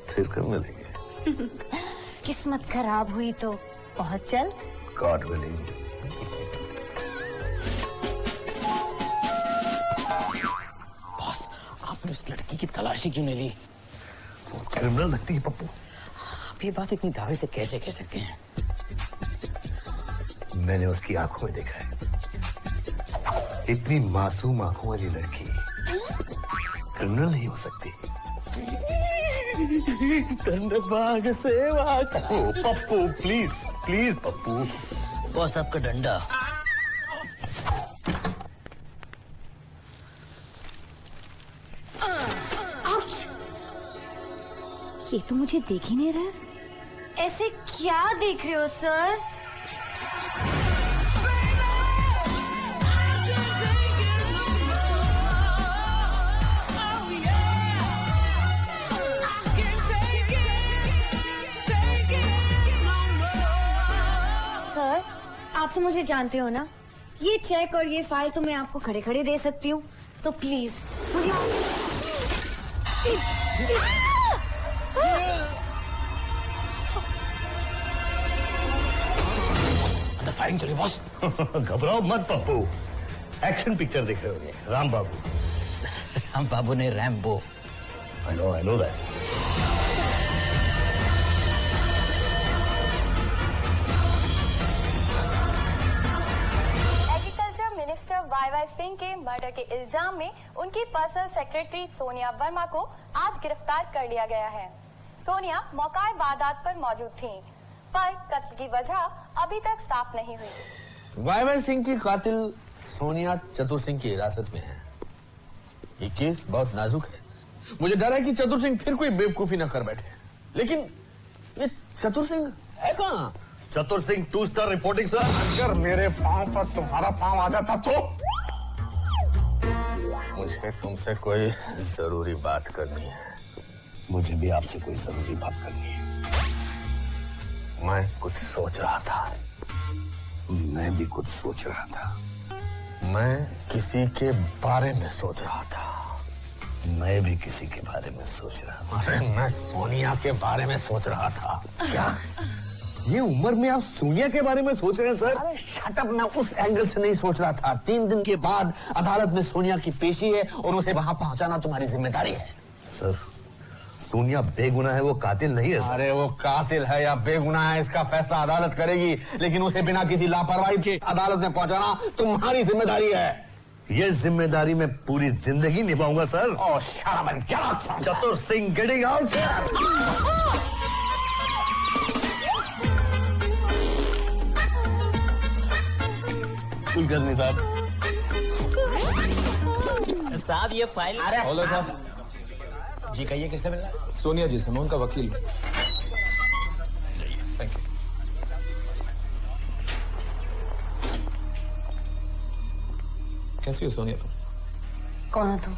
फिर कब मिलेंगे? किस्मत खराब हुई तो बहुत जल्द। God willing. बॉस, आपने उस लड़की की तलाशी क्यों नहीं ली? वो क्रिमिनल लगती है पप्पू। आप ये बात इतनी दावे से कैसे कह सकते हैं? मैंने उसकी आंखों में देखा है, इतनी मासूम आंखों वाली लड़की क्रिमिनल नहीं हो सकती। धन्यवाद सेवा। Pappu please please Pappu. Boss आपका डंडा। ये तो मुझे देख ही नहीं रहा। ऐसे क्या देख रहे हो सर? सर, आप तो मुझे जानते हो ना, ये चेक और ये फाइल तो मैं आपको खड़े खड़े दे सकती हूँ, तो प्लीज मुझे। फायरिंग चली बॉस। घबराओ मत पप्पू, एक्शन पिक्चर देख रहे होंगे, राम बाबू। राम बाबू ने Rambo. I know that. Agriculture minister Y Singh के मर्डर के इल्जाम में उनकी पर्सनल सेक्रेटरी सोनिया वर्मा को आज गिरफ्तार कर लिया गया है। सोनिया मौका वारदात पर मौजूद थीं, पर कत्ल की वजह अभी तक साफ नहीं हुई। वाई सिंह की कातिल सोनिया चतुर सिंह की हिरासत में है। ये केस बहुत नाजुक है। मुझे डर है कि चतुर सिंह फिर कोई बेवकूफी न कर बैठे। लेकिन ये चतुर सिंह है कहाँ? चतुर सिंह 2 स्टार रिपोर्टिंग सर। अगर मेरे पांव पर तुम्हारा पांव आ जाता तो? मुझे तुमसे कोई जरूरी बात करनी है। मुझे भी आपसे कोई जरूरी बात करनी है। मैं कुछ सोच रहा था। मैं भी कुछ सोच रहा था। मैं किसी के बारे में सोच रहा था। मैं भी किसी के बारे में सोच रहा था। अरे मैं सोनिया के बारे में सोच रहा था। क्या ये उम्र में आप सोनिया के बारे में सोच रहे हैं सर? अरे शट अप, मैं उस एंगल से नहीं सोच रहा था। 3 दिन के बाद अदालत में सोनिया की पेशी है और उसे वहां पहुंचाना तुम्हारी जिम्मेदारी है। सर, सोनिया बेगुनाह है, वो कातिल नहीं है सर। अरे वो कातिल है या बेगुनाह है इसका फैसला अदालत करेगी, लेकिन उसे बिना किसी लापरवाही के अदालत में पहुंचाना तुम्हारी जिम्मेदारी है। ये जिम्मेदारी मैं पूरी जिंदगी निभाऊंगा सर। Oh shut up and get out. Chatur Singh getting out sir. Kulkarni साहब ये फाइल। हेलो साहब जी, कहिए किससे मिलना है? सोनिया जी से, मैं उनका वकील हूँ। Thank you. कैसी हो सोनिया तुम? कौन हो तुम?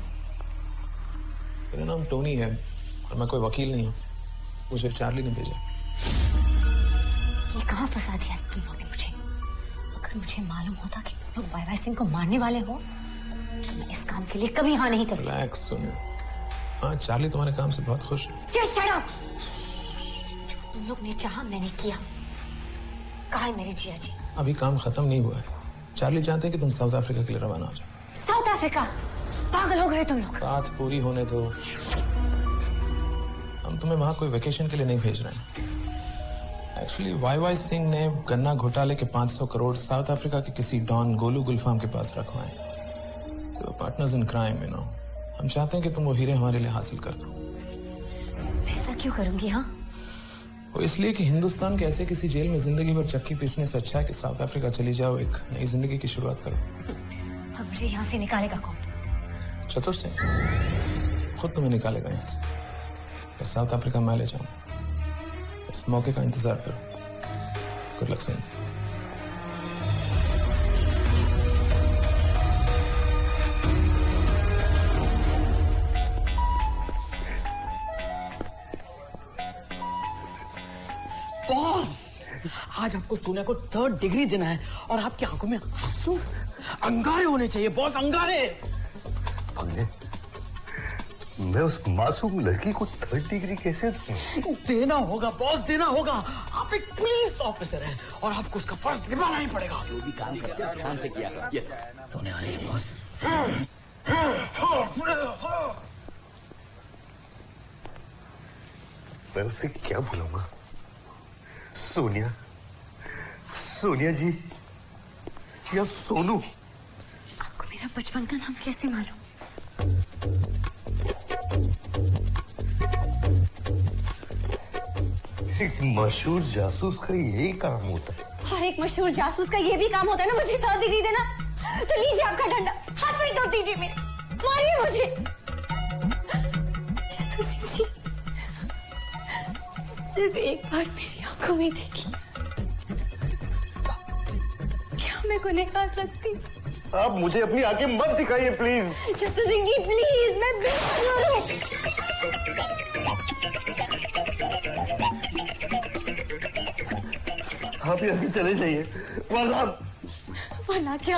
मेरा नाम टोनी है और मैं कोई वकील नहीं हूँ, मुझे चार्ली ने भेजा। ये कहाँ फंसा दिया तुम लोगों ने मुझे? अगर मुझे मालूम होता कि तुम लोग वाई सिंह को मारने वाले हो तो मैं इस काम के लिए कभी हाँ नहीं करती। रिलैक्स सुनो। हाँ, चार्ली तुम्हारे काम से बहुत खुश है। Just shut up! जो तुम लोग ने चाहा मैंने किया। कहा है मेरे जिया जी? अभी काम खत्म नहीं हुआ है। चार्ली चाहते हैं कि तुम साउथ अफ्रीका के लिए रवाना हो जाओ। South Africa? पागल हो गए तुम लोग। बात पूरी होने दो। हम तुम्हें वहां कोई वेकेशन के लिए नहीं भेज रहे हैं। एक्चुअली वाई सिंह ने गन्ना घोटाले के 500 करोड़ साउथ अफ्रीका के किसी डॉन गोलू गुलफाम के पास रखवाए। तो partners in crime, you know. हम चाहते हैं कि तुम वो हीरे हमारे लिए हासिल कर दो। ऐसा क्यों करूंगी? हाँ, वो इसलिए कि हिंदुस्तान के ऐसे किसी जेल में जिंदगी भर चक्की पीसने से अच्छा है कि साउथ अफ्रीका चली जाओ, एक नई जिंदगी की शुरुआत करो। अब मुझे यहाँ से निकालेगा कौन? चतुर सिंह खुद तुम्हें निकालेगा यहाँ से। और साउथ अफ्रीका मैं ले जाऊं। इस मौके का इंतजार करो। Good luck Singh. बॉस, आज आपको सोनिया को 3rd डिग्री देना है और आपकी आंखों में आंसू, अंगारे होने चाहिए बॉस, अंगारे। अगले, मैं उस मासूम लड़की को 3rd डिग्री कैसे दूं? देना होगा बॉस, देना होगा। आप एक पुलिस ऑफिसर हैं और आपको उसका फर्ज निभाना ही पड़ेगा। जो भी काम करते हैं ध्यान से किया करो। ये सोने आ रही है बॉस। मैं उसे क्या बोलूंगा? सोनिया, सोनिया जी या सोनू? आपको मेरा बचपन का नाम कैसे मालूम? एक मशहूर जासूस का यही काम होता है। और एक मशहूर जासूस का ये भी काम होता है ना, मुझे 3rd डिग्री देना। तो लीजिए आपका डंडा, हाथ में दो दीजिए मेरे, मारिए मुझे। चतुर सिंह जी, सिर्फ एक बार मेरी आंखों में देखिए, क्या मैं गुनहगार लगती? आप मुझे अपनी आंखें मत दिखाइए प्लीज। चतुर सिंह जी प्लीज, मैं बेकसूर हूँ। आप यहाँ से चले जाइए, वरना क्या?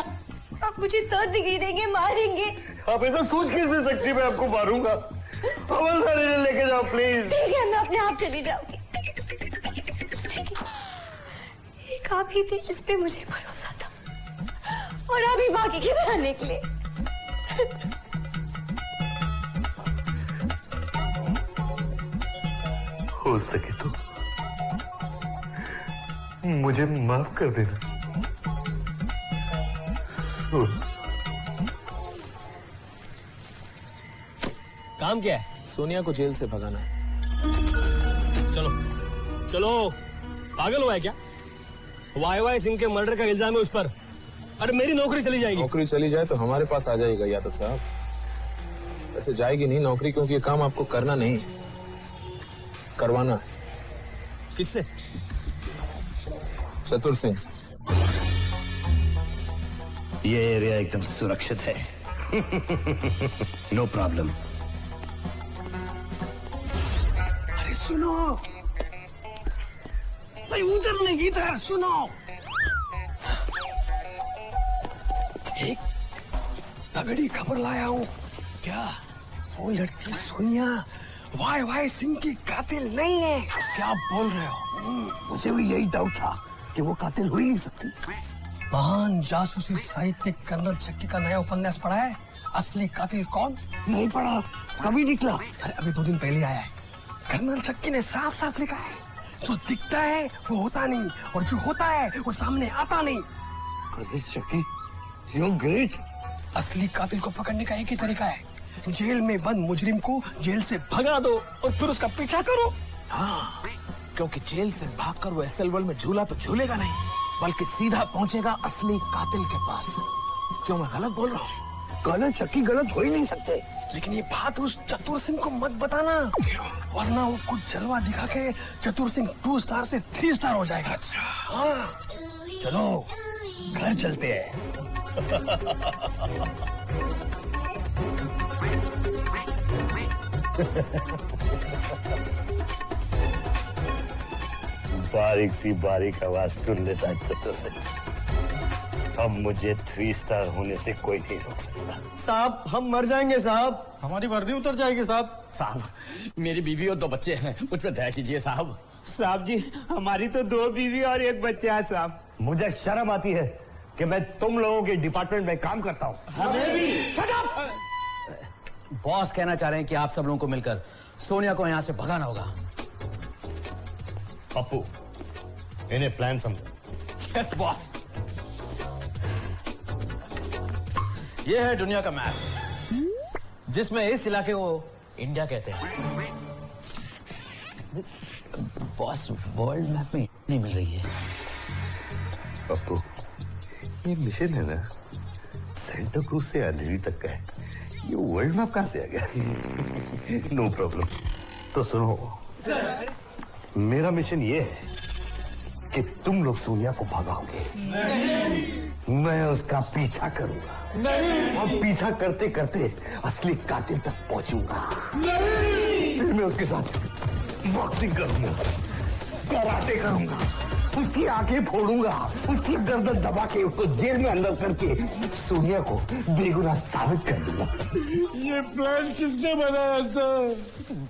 आप मुझे 3rd डिग्री देंगे, मारेंगे? आप ऐसा सोच कैसे सकती? मैं आपको मारूंगा। हवलदार इन्हें लेके जाओ प्लीज। ठीक है, मैं अपने आप चली जाऊंगी। एक आप ही थे जिस पे मुझे भरोसा था और अभी बाकी की तरह निकले। हो सके तो मुझे माफ कर देना। काम क्या है? सोनिया को जेल से भगाना है। चलो चलो, पागल हुआ है क्या? वाई सिंह के मर्डर का इल्जाम है उस पर। अरे मेरी नौकरी चली जाएगी। नौकरी चली जाए तो हमारे पास आ जाएगा यादव साहब। ऐसे जाएगी नहीं नौकरी, क्योंकि ये काम आपको करना नहीं, करवाना है। किससे? चतुर सिंह से। ये एरिया एकदम सुरक्षित है। No problem. अरे सुनो, नहीं उधर नहीं, इधर सुनो। एक तगड़ी खबर लाया हूँ। क्या वो लड़की सोनिया वाई सिंह की कातिल नहीं है? क्या आप बोल रहे हो? मुझे भी यही डाउट था कि वो कातिल हो ही नहीं सकती। महान जासूसी साहित्यिक कर्नल चक्की का नया उपन्यास पढ़ा है? असली कातिल कौन? नहीं पढ़ा। कभी निकला? अरे अभी 2 दिन पहले आया है। कर्नल चक्की ने साफ साफ लिखा है, जो दिखता है वो होता नहीं और जो होता है वो सामने आता नहीं। कर्नल चक्की, यू ग्रेट। असली कातिल को पकड़ने का एक ही तरीका है, जेल में बंद मुजरिम को जेल से भगा दो और फिर उसका पीछा करो। हाँ, क्योंकि जेल से भागकर वो एसएल वर्ल्ड में झूला तो झूलेगा नहीं, बल्कि सीधा पहुंचेगा असली कातिल के पास। क्यों मैं गलत बोल रहा हूँ? कर्नल चक्की गलत हो ही नहीं सकते, लेकिन ये बात उस चतुर सिंह को मत बताना, वरना वो कुछ जलवा दिखा के चतुर सिंह 2 स्टार से 3 स्टार हो जाएगा। हाँ, चलो घर चलते हैं। बारीक सी बारीक आवाज सुन लेता है चतुर सिंह। अब मुझे 3 स्टार होने से कोई नहीं रोक सकता। साहब हम मर जाएंगे साहब, हमारी वर्दी उतर जाएगी साहब। साहब मेरी बीवी और 2 बच्चे हैं, मुझ पर दया कीजिए साहब। साहब जी हमारी तो 2 बीवी और 1 बच्चा है साहब। मुझे शर्म आती है कि मैं तुम लोगों के डिपार्टमेंट में काम करता हूँ। हमें भी। Shut up! बॉस कहना चाह रहे हैं कि आप सब लोगों को मिलकर सोनिया को यहाँ से भगाना होगा। पप्पू इन्हें प्लान समझो। Yes boss. ये है दुनिया का मैप जिसमें इस इलाके को इंडिया कहते हैं। बॉस वर्ल्ड मैप में नहीं मिल रही है। पप्पू ये मिशन है ना सेंटा क्रूज से अंधेरी तक का है, ये वर्ल्ड मैप कहां से आ गया? No problem. तो सुनो मेरा मिशन ये है कि तुम लोग सोनिया को भगाओगे। नहीं। मैं उसका पीछा करूंगा। नहीं। और पीछा करते करते असली कातिल तक पहुंचूंगा। नहीं। फिर मैं उसके साथ बॉक्सिंग करूंगा, कराटे करूंगा, उसकी आंखें फोड़ूंगा, उसकी गर्दन दबा के उसको जेल में अंदर करके सोनिया को बेगुनाह साबित कर दूंगा। ये प्लान किसने बनाया sir?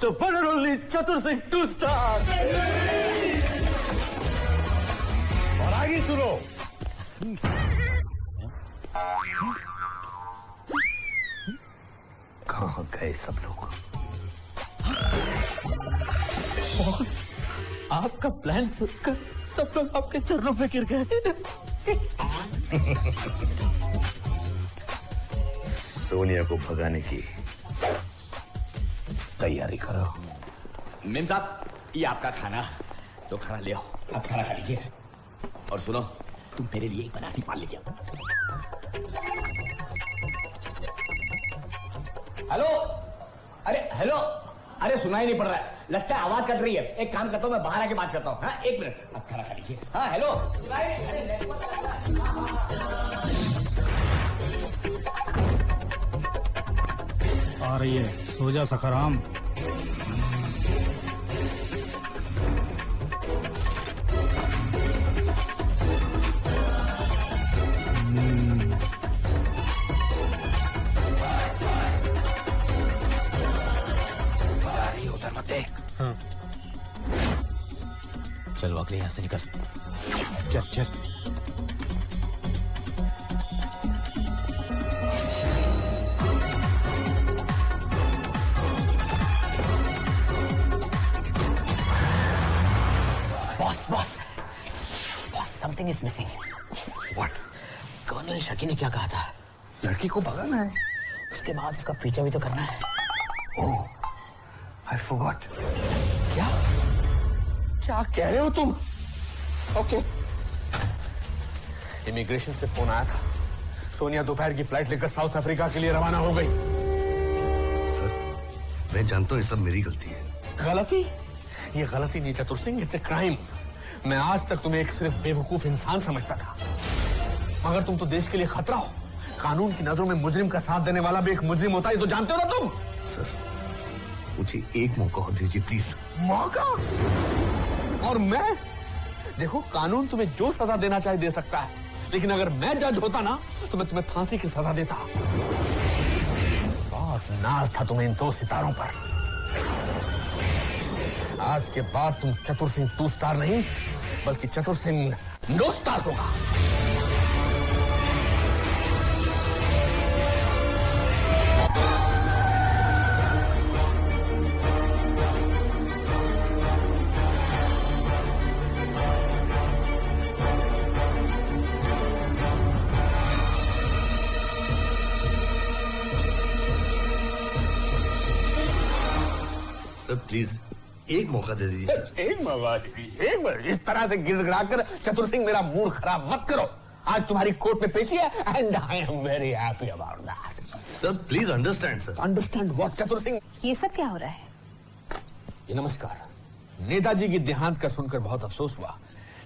The one and only चतुर सिंह 2 स्टार। और आगे सुनो। कहाँ गए सब लोग? आपका प्लान सुनकर सब लोग आपके चरणों में गिर गए। सोनिया को भगाने की तैयारी करो। मेम साहब ये आपका खाना, तो खाना ले आओ, आप खाना खा लीजिए। और सुनो तुम मेरे लिए एक बनासी पाल लेके आओ। हेलो, अरे हेलो, अरे सुनाई नहीं पड़ रहा है, लगता है आवाज कट रही है। एक काम करता हूँ मैं बाहर आके बात करता हूँ। हाँ 1 मिनट, आप खाना खा लीजिए। हाँ हेलो। आ रही है, सो जा सखाराम। उधर मत देख। हाँ। चल अगले यहाँ से निकल। चल चल। Boss something is missing. What? Colonel शकी ने क्या कहा था? लड़की को भगाना है, उसके बाद उसका पीछा भी तो करना है। ओह आई फॉरगॉट। क्या कह रहे हो तुम? ओके। इमिग्रेशन से फोन आया था, सोनिया दोपहर की फ्लाइट लेकर साउथ अफ्रीका के लिए रवाना हो गई। सर मैं जानता हूँ ये सब मेरी गलती है। गलती? ये गलती नहीं चतुर सिंह, इट्स ए क्राइम। मैं आज तक तुम्हें एक सिर्फ बेवकूफ इंसान समझता था, मगर तुम तो देश के लिए खतरा हो। कानून की नजरों में मुजरिम का साथ देने वाला भी एक मुजरिम होता है, तो जानते हो ना तुम। सर मुझे एक मौका और दीजिए प्लीज। मौका? और मैं? देखो कानून तुम्हें जो सजा देना चाहे दे सकता है, लेकिन अगर मैं जज होता ना तो मैं तुम्हें फांसी की सजा देता। बहुत नाज था तुम्हें इन 2 सितारों पर। आज के बाद तुम चतुर सिंह 2 स्टार नहीं बल्कि चतुर सिंह 9 स्टार होगा। सर प्लीज एक मौका दे दीजिए सर। एक मौका दीजिए, एक बार। इस तरह से गिड़गिड़ा कर चतुर सिंह मेरा मूड खराब मत करो। आज तुम्हारी कोर्ट में पेशी है and I am very happy about that. Sir please understand sir. Understand what चतुर सिंह? ये सब क्या हो रहा है? ये नमस्कार। नेताजी की देहांत का सुनकर बहुत अफसोस हुआ,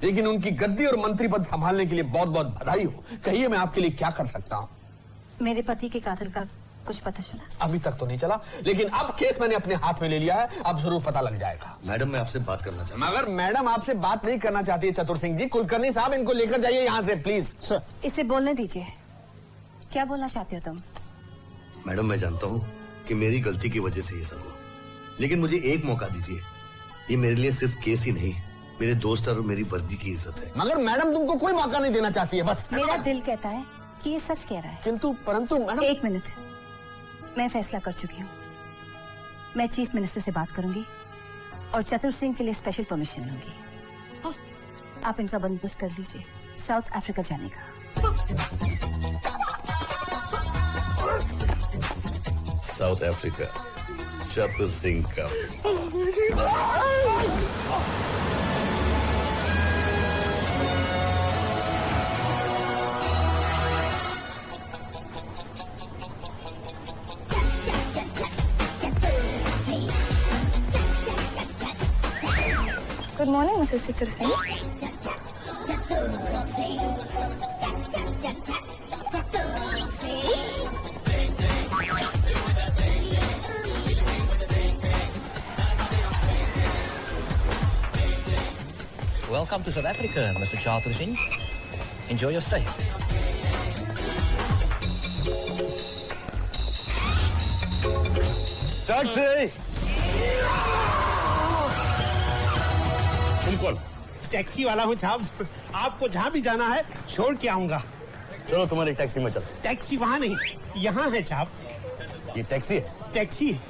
लेकिन उनकी गद्दी और मंत्री पद संभालने के लिए बहुत बहुत बधाई हो। कहिए मैं आपके लिए क्या कर सकता हूँ? मेरे पति के कातिल का कुछ पता चला? अभी तक तो नहीं चला, लेकिन अब केस मैंने अपने हाथ में ले लिया है, अब जरूर पता लग जाएगा। मैडम मैं आपसे बात करना चाहता हूं। मगर मैडम आपसे बात नहीं करना चाहती है चतुर सिंह जी। कुलकर्णी साहब इनको लेकर जाइए यहाँ से प्लीज। सर इसे बोलने दीजिए, क्या बोलना चाहते हो तुम? मैडम मैं जानता हूँ कि मेरी गलती की वजह से ये सब हुआ, लेकिन मुझे एक मौका दीजिए। ये मेरे लिए सिर्फ केस ही नहीं, मेरे दोस्त और मेरी वर्दी की इज्जत है। मगर मैडम तुमको कोई मौका नहीं देना चाहती है बस। मेरा दिल कहता है कि ये सच कह रहा है, किंतु परंतु मैडम। एक मिनट, मैं फैसला कर चुकी हूँ। मैं चीफ मिनिस्टर से बात करूंगी और चतुर सिंह के लिए स्पेशल परमिशन लूंगी। आप इनका बंदोबस्त कर लीजिए साउथ अफ्रीका जाने का। साउथ अफ्रीका, चतुर सिंह का। गुड मॉर्निंग मिसेस चतुर Singh. Welcome to South Africa, Mr. Chatur Singh. Enjoy your stay. Taxi! तुम कौन? टैक्सी वाला हूँ साहब, आपको जहाँ भी जाना है छोड़ के आऊंगा। चलो तुम्हारी टैक्सी में चल। टैक्सी वहाँ नहीं, यहाँ है साहब। ये टैक्सी है? टैक्सी है,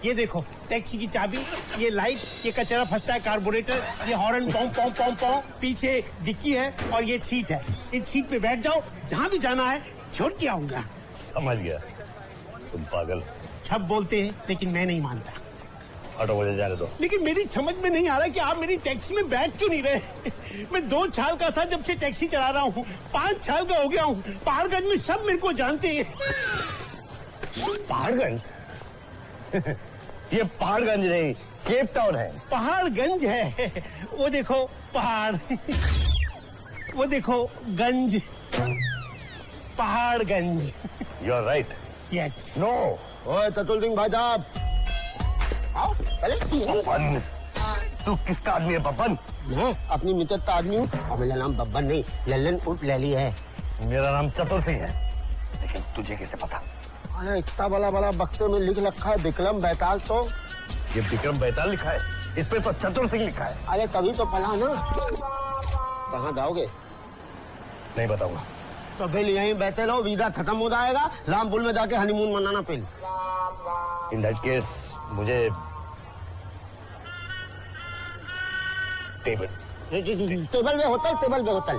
ये देखो टैक्सी की चाबी, ये लाइट, ये कचरा फंसता है कार्बोरेटर, ये हॉर्न पॉम पॉम पॉम पॉम, पीछे डिक्की है और ये सीट है। इस सीट पे बैठ जाओ, जहाँ भी जाना है छोड़ के आऊंगा। समझ गया, तुम पागल। सब बोलते हैं लेकिन मैं नहीं मानता। ऑटो मुझे जाने दो। लेकिन मेरी समझ में नहीं आ रहा कि आप मेरी टैक्सी में बैठ क्यों नहीं रहे। मैं 2 साल का था जब से टैक्सी चला रहा हूँ, 5 साल का हो गया हूँ। पहाड़गंज में सब मेरे को जानते हैं। पहाड़गंज? ये पहाड़गंज नहीं, केप टाउन है। पहाड़गंज है, वो देखो पहाड़, वो देखो गंज, Paharganj. You are right. Yes. No. ओए चतुर सिंह भाई साहब, आओ चले। बब्बन, तू किसका आदमी है बब्बन? मैं अपनी मित्रता का आदमी हूँ और मेरा नाम बब्बन नहीं लल्लन उर्फ लैली है। मेरा नाम चतुर सिंह है, लेकिन तुझे कैसे पता? अरे इतना बड़ा बक्से में लिख रखा है विक्रम बैताल। तो ये विक्रम बैताल लिखा है, इस पे तो चतुर सिंह लिखा है। अरे कभी तो पढ़ा ना। कहाँ जाओगे? नहीं बताऊंगा। तो फिर यहीं बैठे रहो, वीजा खत्म हो जाएगा, रामपुर में जाके हनीमून मनाना। फिर इन दैट केस मुझे टेबल पे होटल।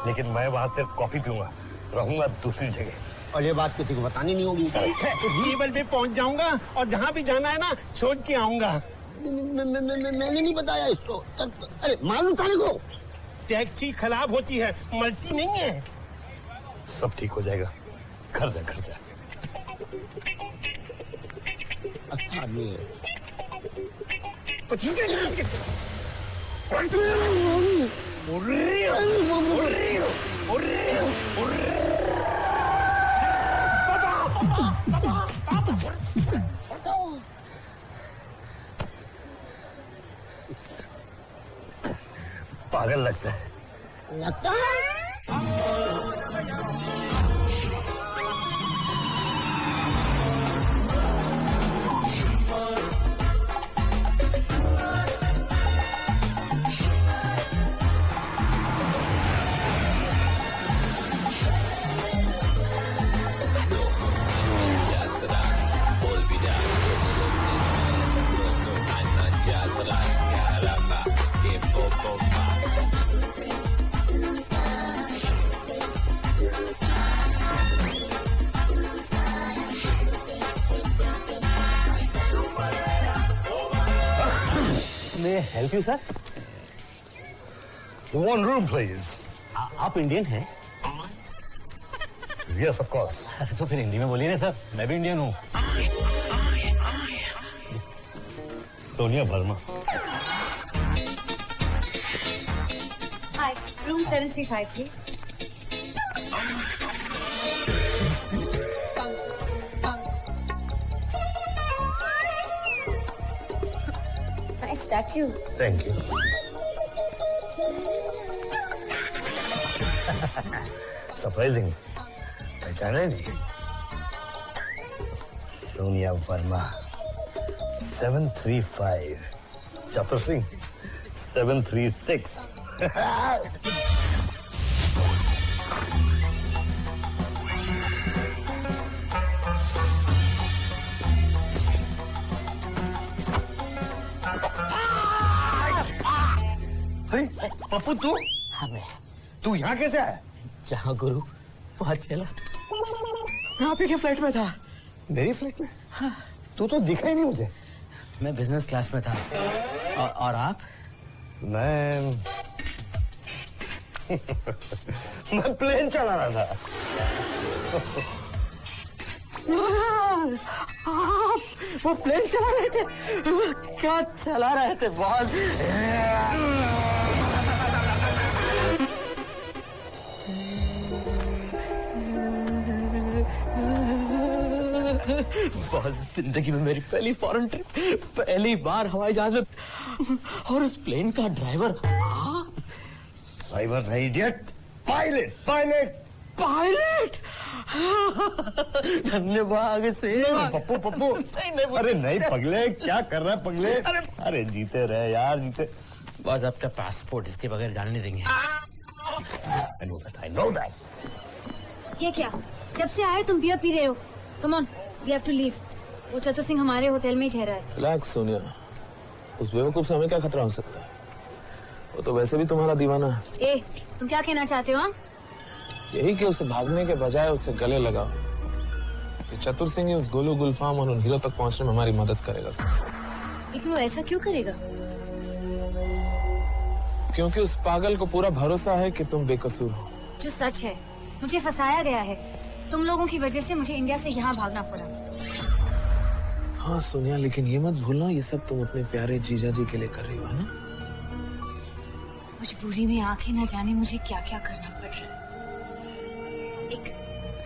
लेकिन मैं वहां सिर्फ कॉफी पीऊंगा, रहूंगा दूसरी जगह। और ये बात किसी को बतानी नहीं होगी। टेबल पे पहुंच जाऊंगा और जहाँ भी जाना है ना छोड़ के आऊंगा। मैंने नहीं बताया इसको। अरे मालूम काले को टैक्सी खराब होती है, मरती नहीं है। सब ठीक हो जाएगा, घर जा घर जा। अच्छा आदमी है। पागल लगता है। लगता है? May I help you, sir? One room, please. आप इंडियन हैं? Yes, of course. तो फिर हिंदी में बोलिए ना सर, मैं भी इंडियन हूँ। Sonia Verma. Hi, room 735, please. Statue. Thank you. Surprising, पहचाना नहीं? सोनिया वर्मा 735, चतुर सिंह 736। अरे पप्पू तू? हाँ मैं। तू यहाँ कैसे आया? जहाँ गुरु वहाँ चला। मैं आप ही के फ्लाइट में था। मेरी फ्लाइट में? हाँ। तू तो दिखा ही नहीं मुझे। मैं बिजनेस क्लास में था। और आप? मैं प्लेन चला रहा था। आप वो प्लेन चला रहे थे? क्या चला रहे थे बॉस? बॉस, जिंदगी में मेरी पहली फॉरेन ट्रिप, पहली बार हवाई जहाज में, और उस प्लेन का ड्राइवर ड्राइवर नहीं, इडियट, पायलट पायलट पायलट। धन्यवाद से। पप्पू पप्पू, अरे नहीं पगले, क्या कर रहा है पगले? अरे जीते रहे यार, जीते। बॉस, आपका पासपोर्ट इसके बगैर जाने नहीं देंगे। I know that. ये क्या? जब से आए तुम बियर पी रहे हो। Come on, we have to leave. वो चतुर सिंह हमारे होटल में ही ठहरा है। रिलैक्स सोनिया, उस बेवकूफ से हमें क्या खतरा हो सकता है? वो तो वैसे भी तुम्हारा दीवाना है। ए, तुम क्या कहना चाहते हो? यही कि उसे भागने के बजाय उसे गले लगाओ। ये चतुर सिंह उस गोलू गुलफाम और उन हीरो तक पहुंचने में हमारी मदद करेगा। लेकिन वो ऐसा क्यों करेगा? क्योंकि उस पागल को पूरा भरोसा है कि तुम बेकसूर हो। जो सच है, मुझे फंसाया गया है। तुम लोगों की वजह से मुझे इंडिया से यहाँ भागना पड़ा। हाँ सोनिया, लेकिन ये मत भूलना, ये सब तुम अपने प्यारे जीजा जी के लिए कर रही हो ना? मजबूरी में आंखें न जाने मुझे क्या क्या करना पड़ रहा है। एक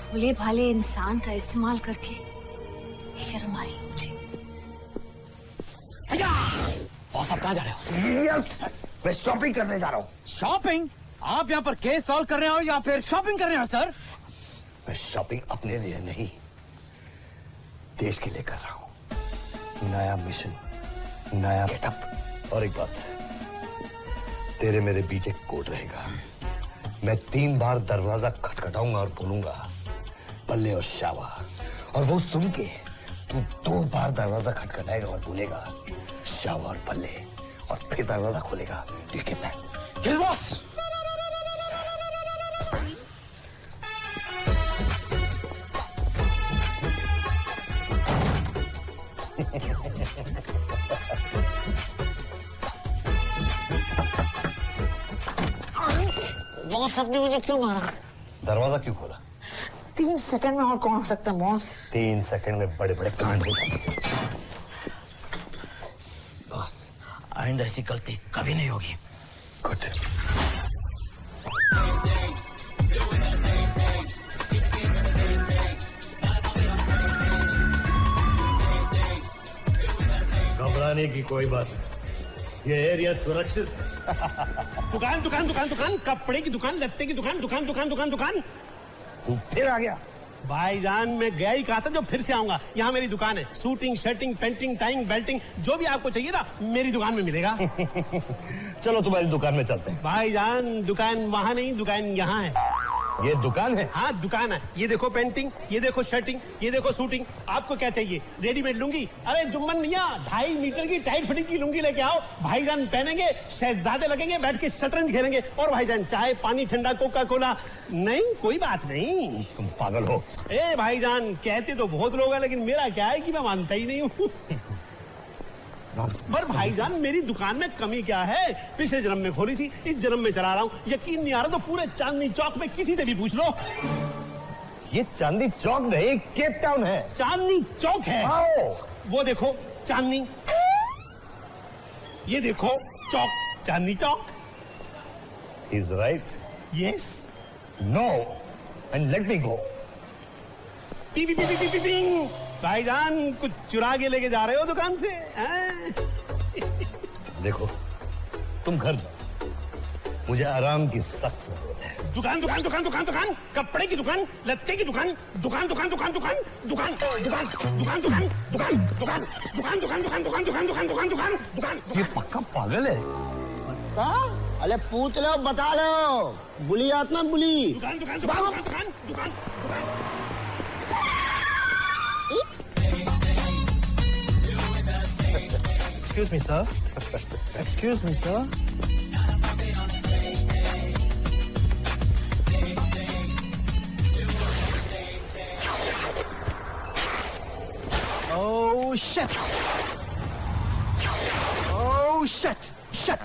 भोले भाले इंसान का इस्तेमाल करके शर्म आ रही है मुझे। बॉस, आप कहाँ जा रहे हो? मैं शॉपिंग करने जा रहा हूँ। शॉपिंग? आप यहाँ पर केस सॉल्व कर रहे हो या फिर शॉपिंग कर रहे हो सर? मैं शॉपिंग अपने लिए नहीं, देश के लिए कर रहा हूँ। नया मिशन, नया गेटअप। और एक बात, तेरे मेरे बीच एक कोड रहेगा। मैं 3 बार दरवाजा खटखटाऊंगा और बोलूंगा पल्ले और शावा, और वो सुन के तू 2 बार दरवाजा खटखटाएगा और बोलेगा शावा और पल्ले, और फिर दरवाजा खोलेगा। ये कितना है? Yes boss. बॉस, आपने मुझे क्यों मारा? दरवाजा क्यों खोला? 3 सेकंड में और कौन हो सकता है बॉस? 3 सेकंड में बड़े बड़े कांड हो जाएंगे। बॉस, आइंदा ऐसी गलती कभी नहीं होगी। गुड। घबराने की कोई बात नहीं, ये एरिया सुरक्षित है। दुकान दुकान दुकान दुकान, कपड़े की दुकान, लत्ते की दुकान, दुकान दुकान दुकान दुकान। तू फिर आ गया? भाईजान, मैं गया ही कहा था जो फिर से आऊंगा। यहाँ मेरी दुकान है, shooting, shirting, painting, tying, Belting, जो भी आपको चाहिए ना मेरी दुकान में मिलेगा। चलो तुम्हारी दुकान में चलते हैं। भाईजान, दुकान वहाँ नहीं, दुकान यहाँ है। ये दुकान है? हाँ दुकान है। ये देखो पेंटिंग, ये देखो शर्टिंग, ये देखो शूटिंग। आपको क्या चाहिए? रेडीमेड लुंगी? अरे जुम्मन मियाँ, 2.5 मीटर की टाइट फिटिंग की लुंगी लेके आओ। भाईजान पहनेंगे, शहजादे लगेंगे, बैठ के शतरंज खेलेंगे। और भाईजान चाय, पानी, ठंडा, कोका कोला। नहीं, कोई बात नहीं। तुम पागल हो? ए भाईजान, कहते तो बहुत लोग हैं, लेकिन मेरा क्या है कि मैं मानता ही नहीं हूँ। पर भाईजान, मेरी दुकान में कमी क्या है? पिछले जन्म में खोली थी, इस जन्म में चला रहा हूँ। यकीन नहीं आ रहा तो पूरे चांदनी चौक में किसी से भी पूछ लो। ये चांदनी चौक नहीं, केप टाउन है। चांदनी चौक है? आओ। वो देखो चांदनी, ये देखो चौक, Chandni Chowk. He's right. Yes. No. And let me go. P P P P P भाईजान, कुछ चुरा के लेके जा रहे हो दुकान से? देखो, तुम घर जाओ, मुझे आराम की सख्त जरूरत है। दुकान दुकान दुकान दुकान दुकान, कपड़े की दुकान, लत्ते की दुकान, दुकान दुकान दुकान दुकान दुकान दुकान दुकान दुकान दुकान दुकान दुकान दुकान दुकान दुकान दुकान दुकान दुकान दुकान दुकान। ये पक्का पागल है। अरे पूछ लो, बता लो, बुली आत्मा बुली। दुकान दुकान दुकान दुकान दुकान दुकान। Excuse me, sir. Excuse me, sir. Oh shit! Oh shit! Shit!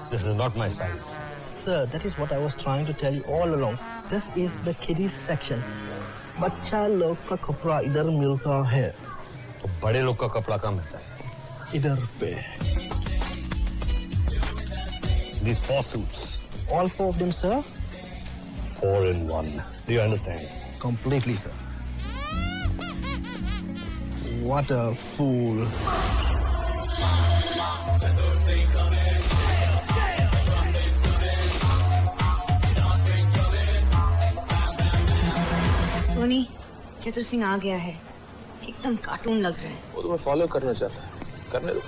This is not my size. Sir, that is what I was trying to tell you all along. This is the kiddies section. बच्चा लोग का कपड़ा इधर मिलता है। तो बड़े लोग का कपड़ा कहाँ मिलता है? इधर पे। These 4 suits. All 4 of them, sir? 4 in 1. Do you understand? Completely, sir. What a fool. Tony, चतुर सिंह आ गया है। एकदम कार्टून लग रहा है। वो तुम्हें फॉलो करना चाहता है, करने दो।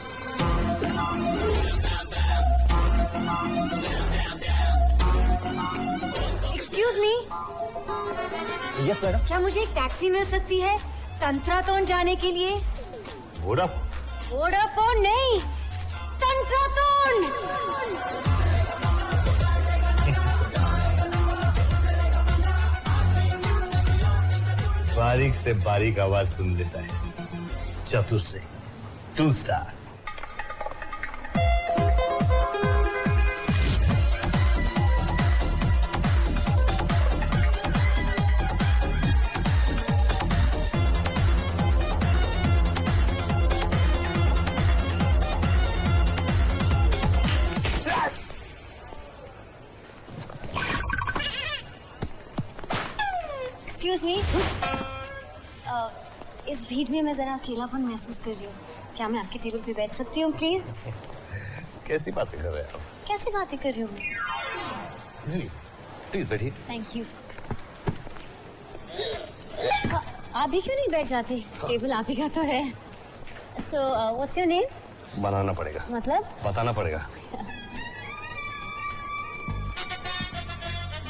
Excuse me. Yes madam. क्या मुझे एक टैक्सी मिल सकती है तंत्रातोन जाने के लिए? वोडाफोन? वोडाफोन नहीं, तंत्रातोन। बारीक से बारीक आवाज सुन लेता है चतुर सिंह, 2 स्टार। एक्सक्यूज मी, इस भीड़ में मैं जरा अकेलापन महसूस कर रही हूँ। क्या मैं आपके टेबल पे बैठ सकती हूँ प्लीज? कैसी बातें कर रहे हैं आप? कैसी बातें कर रही हूँ? प्लीज बैठिए। Thank you. आप भी क्यों नहीं बैठ जाते? टेबल आप ही का तो है। So what's your name? बनाना पड़ेगा। मतलब? बताना पड़ेगा।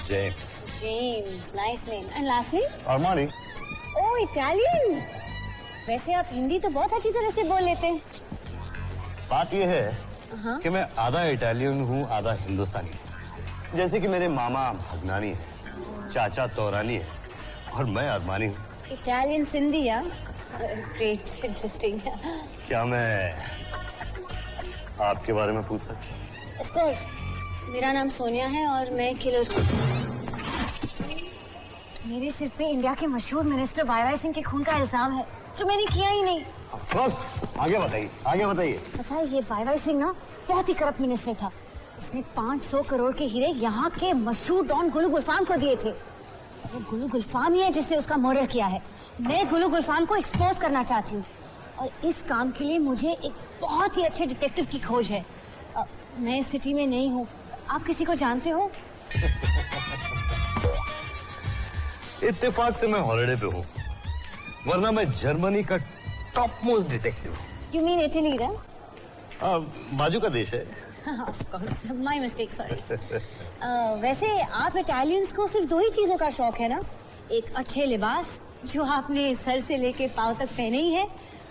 James. James, nice name. And last name? Armani. Oh, Italian. वैसे आप हिंदी तो बहुत अच्छी तरह से बोल लेते हैं। बात यह है कि मैं आधा इटालियन हूँ, आधा हिंदुस्तानी। जैसे कि मेरे मामा भगनानी है, चाचा तोरानी है और मैं अरमानी हूँ। इटालियन सिंधी, या? Great, interesting. क्या मैं आपके बारे में पूछ सकता? Of course. मेरा नाम सोनिया है और मैं किलर हूँ। मेरे सिर पे इंडिया के मशहूर मिनिस्टर वाई सिंह के खून का इल्जाम है, जो मैंने किया ही नहीं। बस आगे बताइए, आगे बताइए। पता है, ये वाई सिंह ना बहुत ही करप्ट मिनिस्टर था। उसने 500 करोड़ के हीरे यहाँ के मशहूर डॉन गुलू गुलफाम को दिए थे। वो गुलू गुलफाम ही है जिसने उसका मर्डर किया है। मैं गुलू गुलफाम को एक्सपोज करना चाहती हूँ और इस काम के लिए मुझे एक बहुत ही अच्छे डिटेक्टिव की खोज है। मैं इस सिटी में नहीं हूँ। आप किसी को जानते हो? इत्तेफाक से मैं हॉलिडे पे हूँ, वरना मैं जर्मनी का टॉप मोस्ट डिटेक्टिव हूँ। You mean Italy, ना? बाजू का देश है। Of course, my mistake, sorry. वैसे आप इटालियंस को सिर्फ 2 ही चीजों का शौक है ना? एक अच्छे लिबास जो आपने सर से लेके पांव तक पहने ही है,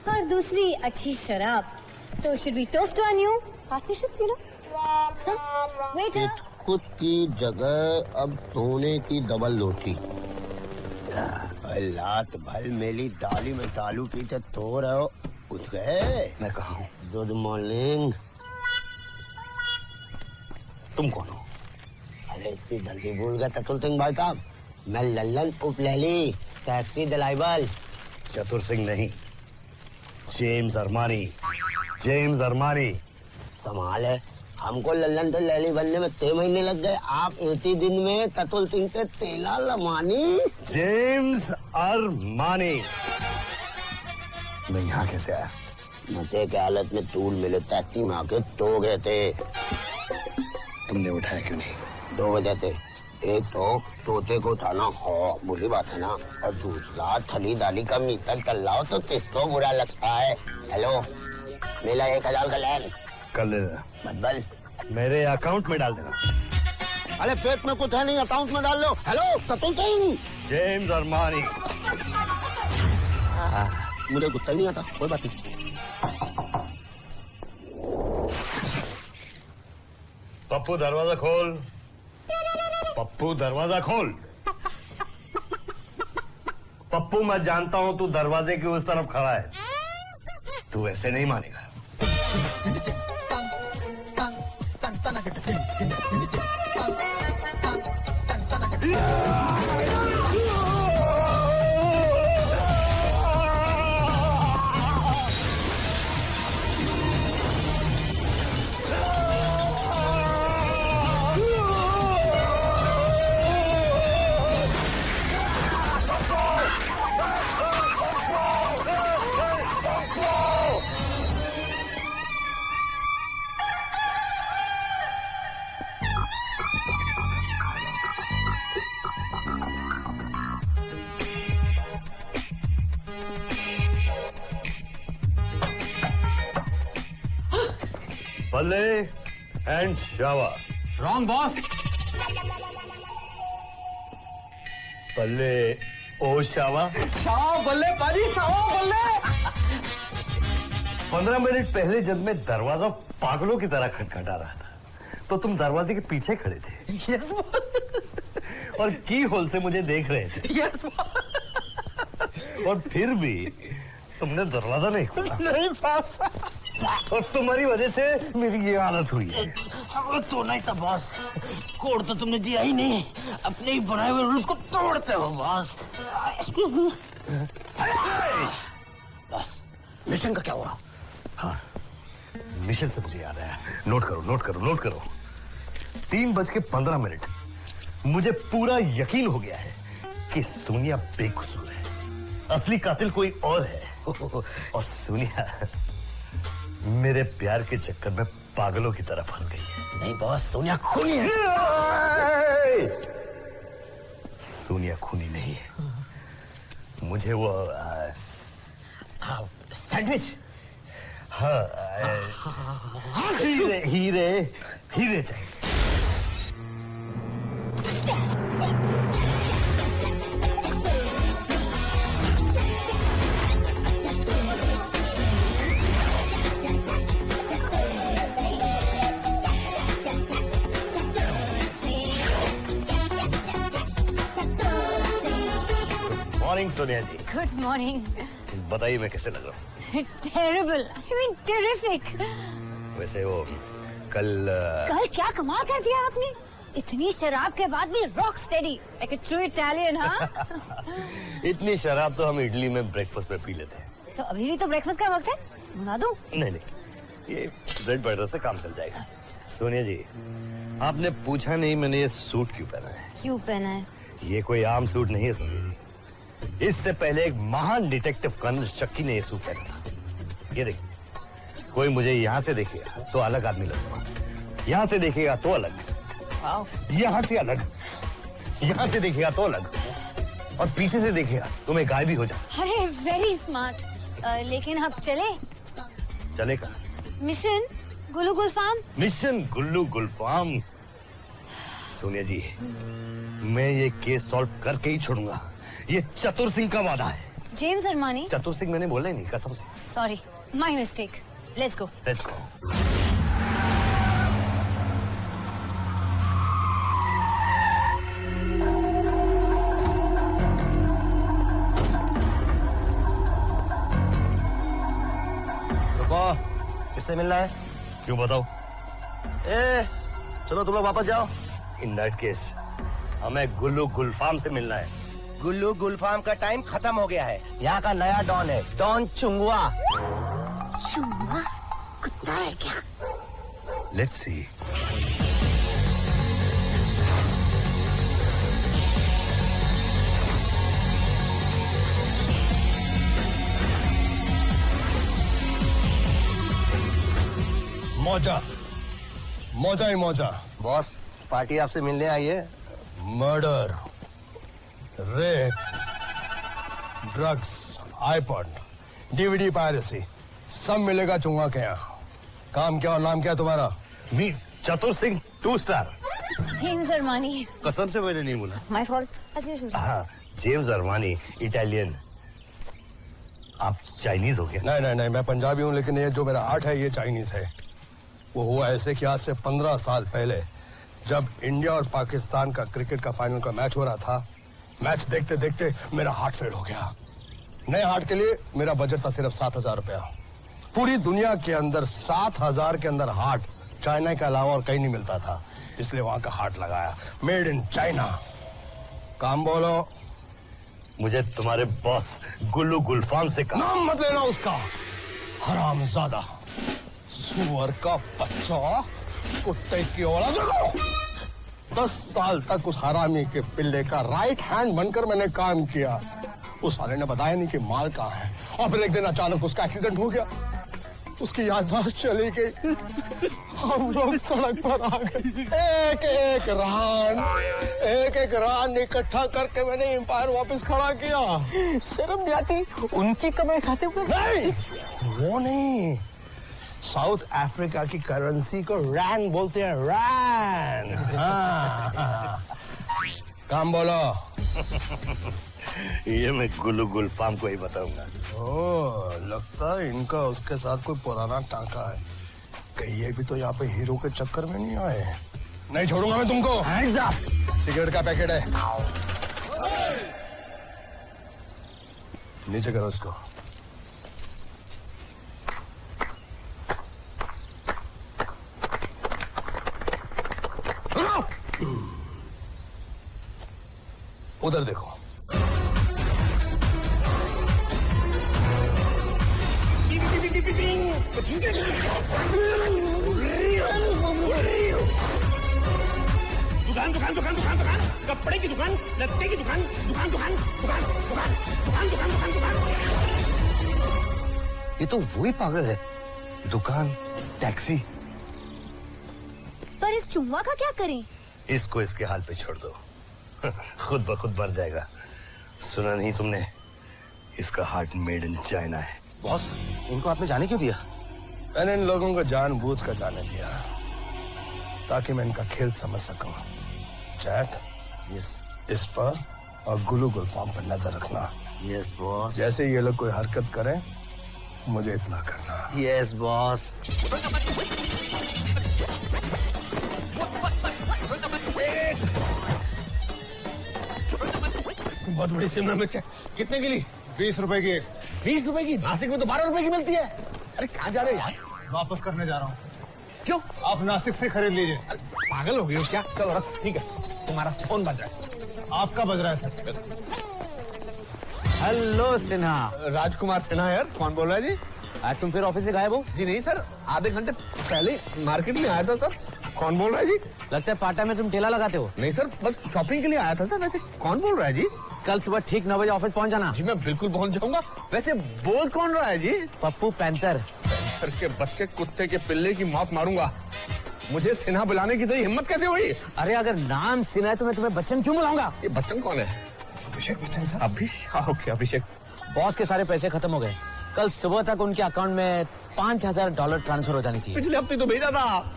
और दूसरी अच्छी शराब। तो should we toast on you? Partnership, you know? Waiter. खुद की जगह अब धोने की डबल लोटी। लात भल मेली दाली में तालू पीते तो रहो। उठ गए? मैं कहा हूँ? Good morning. तुम कौन हो? अरे इतनी जल्दी भूल गए चतुर सिंह भाई साहब। मैं लल्लन उपलैली, टैक्सी ड्राइवर। चतुर सिंह नहीं, जेम्स अरमानी। James Armani. कमाल है, हमको लल्लन से लैली बनने में 3 महीने लग गए, आप 1 दिन में चतुर सिंह से तेला लमानी। James Armani. मैं यहाँ कैसे आया? नशे के हालत में तूल मिले तैती माँ के तो गए थे। तुमने उठाया क्यों नहीं? 2 वजह से। एक तो तोते को उठाना बुरी बात है ना, और दूसरा थली दाली का मीटर चल रहा हो तो किसको बुरा लगता है। हेलो, मेरा 1000 का लैंड कर लेना। बदबल मेरे अकाउंट में डाल देना। अरे पेट में कुछ है नहीं, अकाउंट में डाल लो। Hello Tatul Singh. James Armani. मुझे गुस्सा नहीं आता, कोई बात नहीं। पप्पू दरवाजा खोल। पप्पू दरवाजा खोल। पप्पू मैं जानता हूं तू दरवाजे की उस तरफ खड़ा है, तू ऐसे नहीं मानेगा। बल्ले एंड शावा। Wrong boss. बल्ले ओ शावा। शावा बल्ले पाजी, शावा बल्ले। 15 मिनट पहले जब मैं दरवाजा पागलों की तरह खटखटा रहा था तो तुम दरवाजे के पीछे खड़े थे। Yes boss. और की होल से मुझे देख रहे थे। Yes boss. और फिर भी तुमने दरवाजा नहीं खोला। नहीं बॉस। और तुम्हारी वजह से मेरी ये हालत हुई है। तो नहीं था बॉस, कोड तो तुमने दिया ही नहीं, अपने ही बनाए हुए रूल्स को तोड़ते हो बॉस। बस मिशन का क्या हुआ? हाँ, मिशन से मुझे याद आया। नोट करो नोट करो नोट करो। 3:15 मुझे पूरा यकीन हो गया है कि सोनिया बेकसूर है, असली कातिल कोई और है। और सोनिया मेरे प्यार के चक्कर में पागलों की तरह फंस गई है। नहीं बॉस, सोनिया खूनी है। सोनिया खूनी नहीं है, मुझे वो सैंडविच। हाँ, हीरे हीरे हीरे चाहिए। Morning Sonia ji. Good morning. बताइए मैं कैसे लग रहा हूँ? Terrible, I mean terrific. वैसे वो कल क्या कमाल कर दिया आपने, इतनी शराब के बाद भी rock steady like a true Italian. हाँ इतनी शराब तो हम इडली में ब्रेकफास्ट में पी लेते हैं। तो अभी भी तो ब्रेकफास्ट का वक्त है, बना दूं? नहीं नहीं, ये ब्रेड बटर से काम चल जाएगा। सोनिया जी, आपने पूछा नहीं मैंने ये सूट क्यों पहना है। क्यों पहना है? ये कोई आम सूट नहीं है सोनिया जी, इससे पहले एक महान डिटेक्टिव कर्नल शक्की ने ये सूट पहना था। ये देखिए, कोई मुझे यहाँ से देखेगा तो अलग आदमी लगूंगा, यहाँ से देखेगा तो अलग, यहाँ से अलग, यहाँ से देखेगा तो अलग, और पीछे से देखेगा तो मैं गायब भी हो जाऊं। अरे वेरी स्मार्ट। लेकिन अब चले? चलेगा। मिशन गुल्लू गुलफाम। मिशन गुल्लू गुलफाम। सोनिया जी, मैं ये केस सॉल्व करके ही छोड़ूंगा, ये चतुर सिंह का वादा है। James Armani? चतुर सिंह मैंने बोला ही नहीं, कसम से। Sorry, my mistake. Let's go. Let's go. किससे मिलना है? क्यों बताओ? चलो तुम लोग वापस जाओ। इन दैट केस हमें गुल्लू गुलफाम से मिलना है। गुल्लू गुलफाम का टाइम खत्म हो गया है, यहाँ का नया डॉन है, डॉन चुंगुआ। चुंगुआ? कुत्ता है क्या? Let's see. मौजा मौजा ही मौजा। बॉस पार्टी आपसे मिलने आई है। Murder, rape, drugs, iPod, DVD piracy सब मिलेगा चुंगा के यहाँ। काम क्या और नाम क्या तुम्हारा? मी चतुर सिंह 2 स्टार। James Armani. कसम से मैंने नहीं बोला। My fault. हाँ, जेम्स अरमानी, इटालियन। आप चाइनीज हो क्या? नहीं नहीं नहीं, मैं पंजाबी हूँ, लेकिन ये जो मेरा आर्ट है ये चाइनीज है। वो हुआ ऐसे कि आज से 15 साल पहले जब इंडिया और पाकिस्तान का क्रिकेट का फाइनल का मैच हो रहा था, मैच देखते देखते मेरा हार्ट फेल हो गया। नए हार्ट के लिए मेरा बजट था सिर्फ 7,000 रुपया। पूरी दुनिया के अंदर 7,000 के अंदर हार्ट चाइना के अलावा और कहीं नहीं मिलता था, इसलिए वहां का हार्ट लगाया। Made in China. काम बोलो। मुझे तुम्हारे बॉस गुल्लू गुलफाम से कहा। नाम मत लेना उसका, हरामजादा, सुअर का बच्चा, कुत्ते की औलाद। 10 साल तक उस हरामी के पिल्ले का राइट हैंड बनकर मैंने काम किया। उस साले ने बताया नहीं कि माल कहाँ है, और फिर एक दिन अचानक उसका एक्सीडेंट हो गया, उसकी याददाश्त चली गई। हम लोग सड़क पर आ गए। एक एक रान इकट्ठा करके मैंने एम्पायर वापस खड़ा किया। शर्म नहीं आती? उनकी कमाई खाते हुए? नहीं, वो नहीं, साउथ अफ्रीका की करेंसी को रैन बोलते हैं, रैन। हाँ। काम बोलो। ये मैं गुल्लू गुलफाम को ही बताऊंगा। ओह, लगता है इनका उसके साथ कोई पुराना टांका है। कहीं ये भी तो यहाँ पे हीरो के चक्कर में नहीं आए। नहीं छोड़ूंगा मैं तुमको। सिगरेट का पैकेट है, नीचे करो उसको। उधर देखो। दुकान दुकान दुकान दुकान दुकान, कपड़े की दुकान, लत्ते की दुकान, दुकान दुकान दुकान दुकान दुकान दुकान दुकान दुकान। ये तो वही पागल है। दुकान, टैक्सी। पर इस चुम्मा का क्या करें? इसको इसके हाल पे छोड़ दो, खुद ब खुद मर जाएगा। सुना नहीं तुमने, इसका हार्ट मेड इन चाइना है। बॉस इनको आपने जाने क्यों दिया? मैंने इन लोगों को जानबूझ कर जाने दिया ताकि मैं इनका खेल समझ सकूं। जैक, यस, इस पर और गुल्लू गुलफाम पर नजर रखना। Yes boss. जैसे ये लोग कोई हरकत करें मुझे इत्तला करना। Yes boss. बहुत बड़ी शिमला मिर्च है। कितने की ली? 20 रुपए की एक। 20 रुपए की? नासिक में तो 12 रुपए की मिलती है। अरे कहाँ जा रहे यार? वापस करने जा रहा हूँ। क्यों? आप नासिक से खरीद लीजिए। पागल हो गई हो क्या? चलो रख, ठीक है। तुम्हारा फोन बज रहा है। आपका बज रहा है सर। हेलो सिन्हा। राजकुमार सिन्हा यार। कौन बोल रहा है जी? आज तुम फिर ऑफिस से गायब हो? जी नहीं सर, आधे घंटे पहले मार्केट में आया था सर। कौन बोल रहा है जी? लगता है पार्ट टाइम में तुम ठेला लगाते हो। नहीं सर, बस शॉपिंग के लिए आया था सर। वैसे कौन बोल रहा है जी? कल सुबह ठीक 9 बजे ऑफिस पहुंच जाना। जी मैं बिल्कुल पहुंच जाऊंगा। वैसे बोल कौन रहा है जी? पप्पू पैंथर। पैंथर के बच्चे, कुत्ते के पिल्ले की मौत मारूंगा। मुझे सिन्हा बुलाने की तो हिम्मत कैसे हुई? अरे अगर नाम सिन्हा है तो मैं तुम्हें बच्चन क्यों बुलाऊंगा? ये बच्चन कौन है? अभिषेक बच्चन सर। ओके, अभिषेक। बॉस के सारे पैसे खत्म हो गए। कल सुबह तक उनके अकाउंट में $5,000 ट्रांसफर हो जानी चाहिए। पिछले हफ्ते तो भेजा था।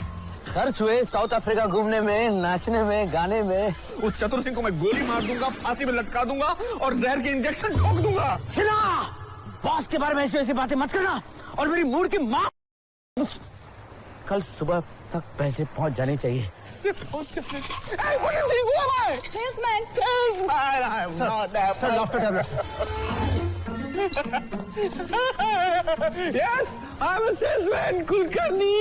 खर्च हुए साउथ अफ्रीका घूमने में, नाचने में, गाने में। उस चतुर सिंह को मैं गोली मार दूंगा, फांसी में लटका दूंगा और जहर के इंजेक्शन ठोक दूंगा। सिन्हा, बॉस के बारे में ऐसी बातें मत करना और मेरी मूड की मां। कल सुबह तक पैसे पहुंच जाने चाहिए। Sir laughter tablet. Yes, I'm a salesman, Kulkarni.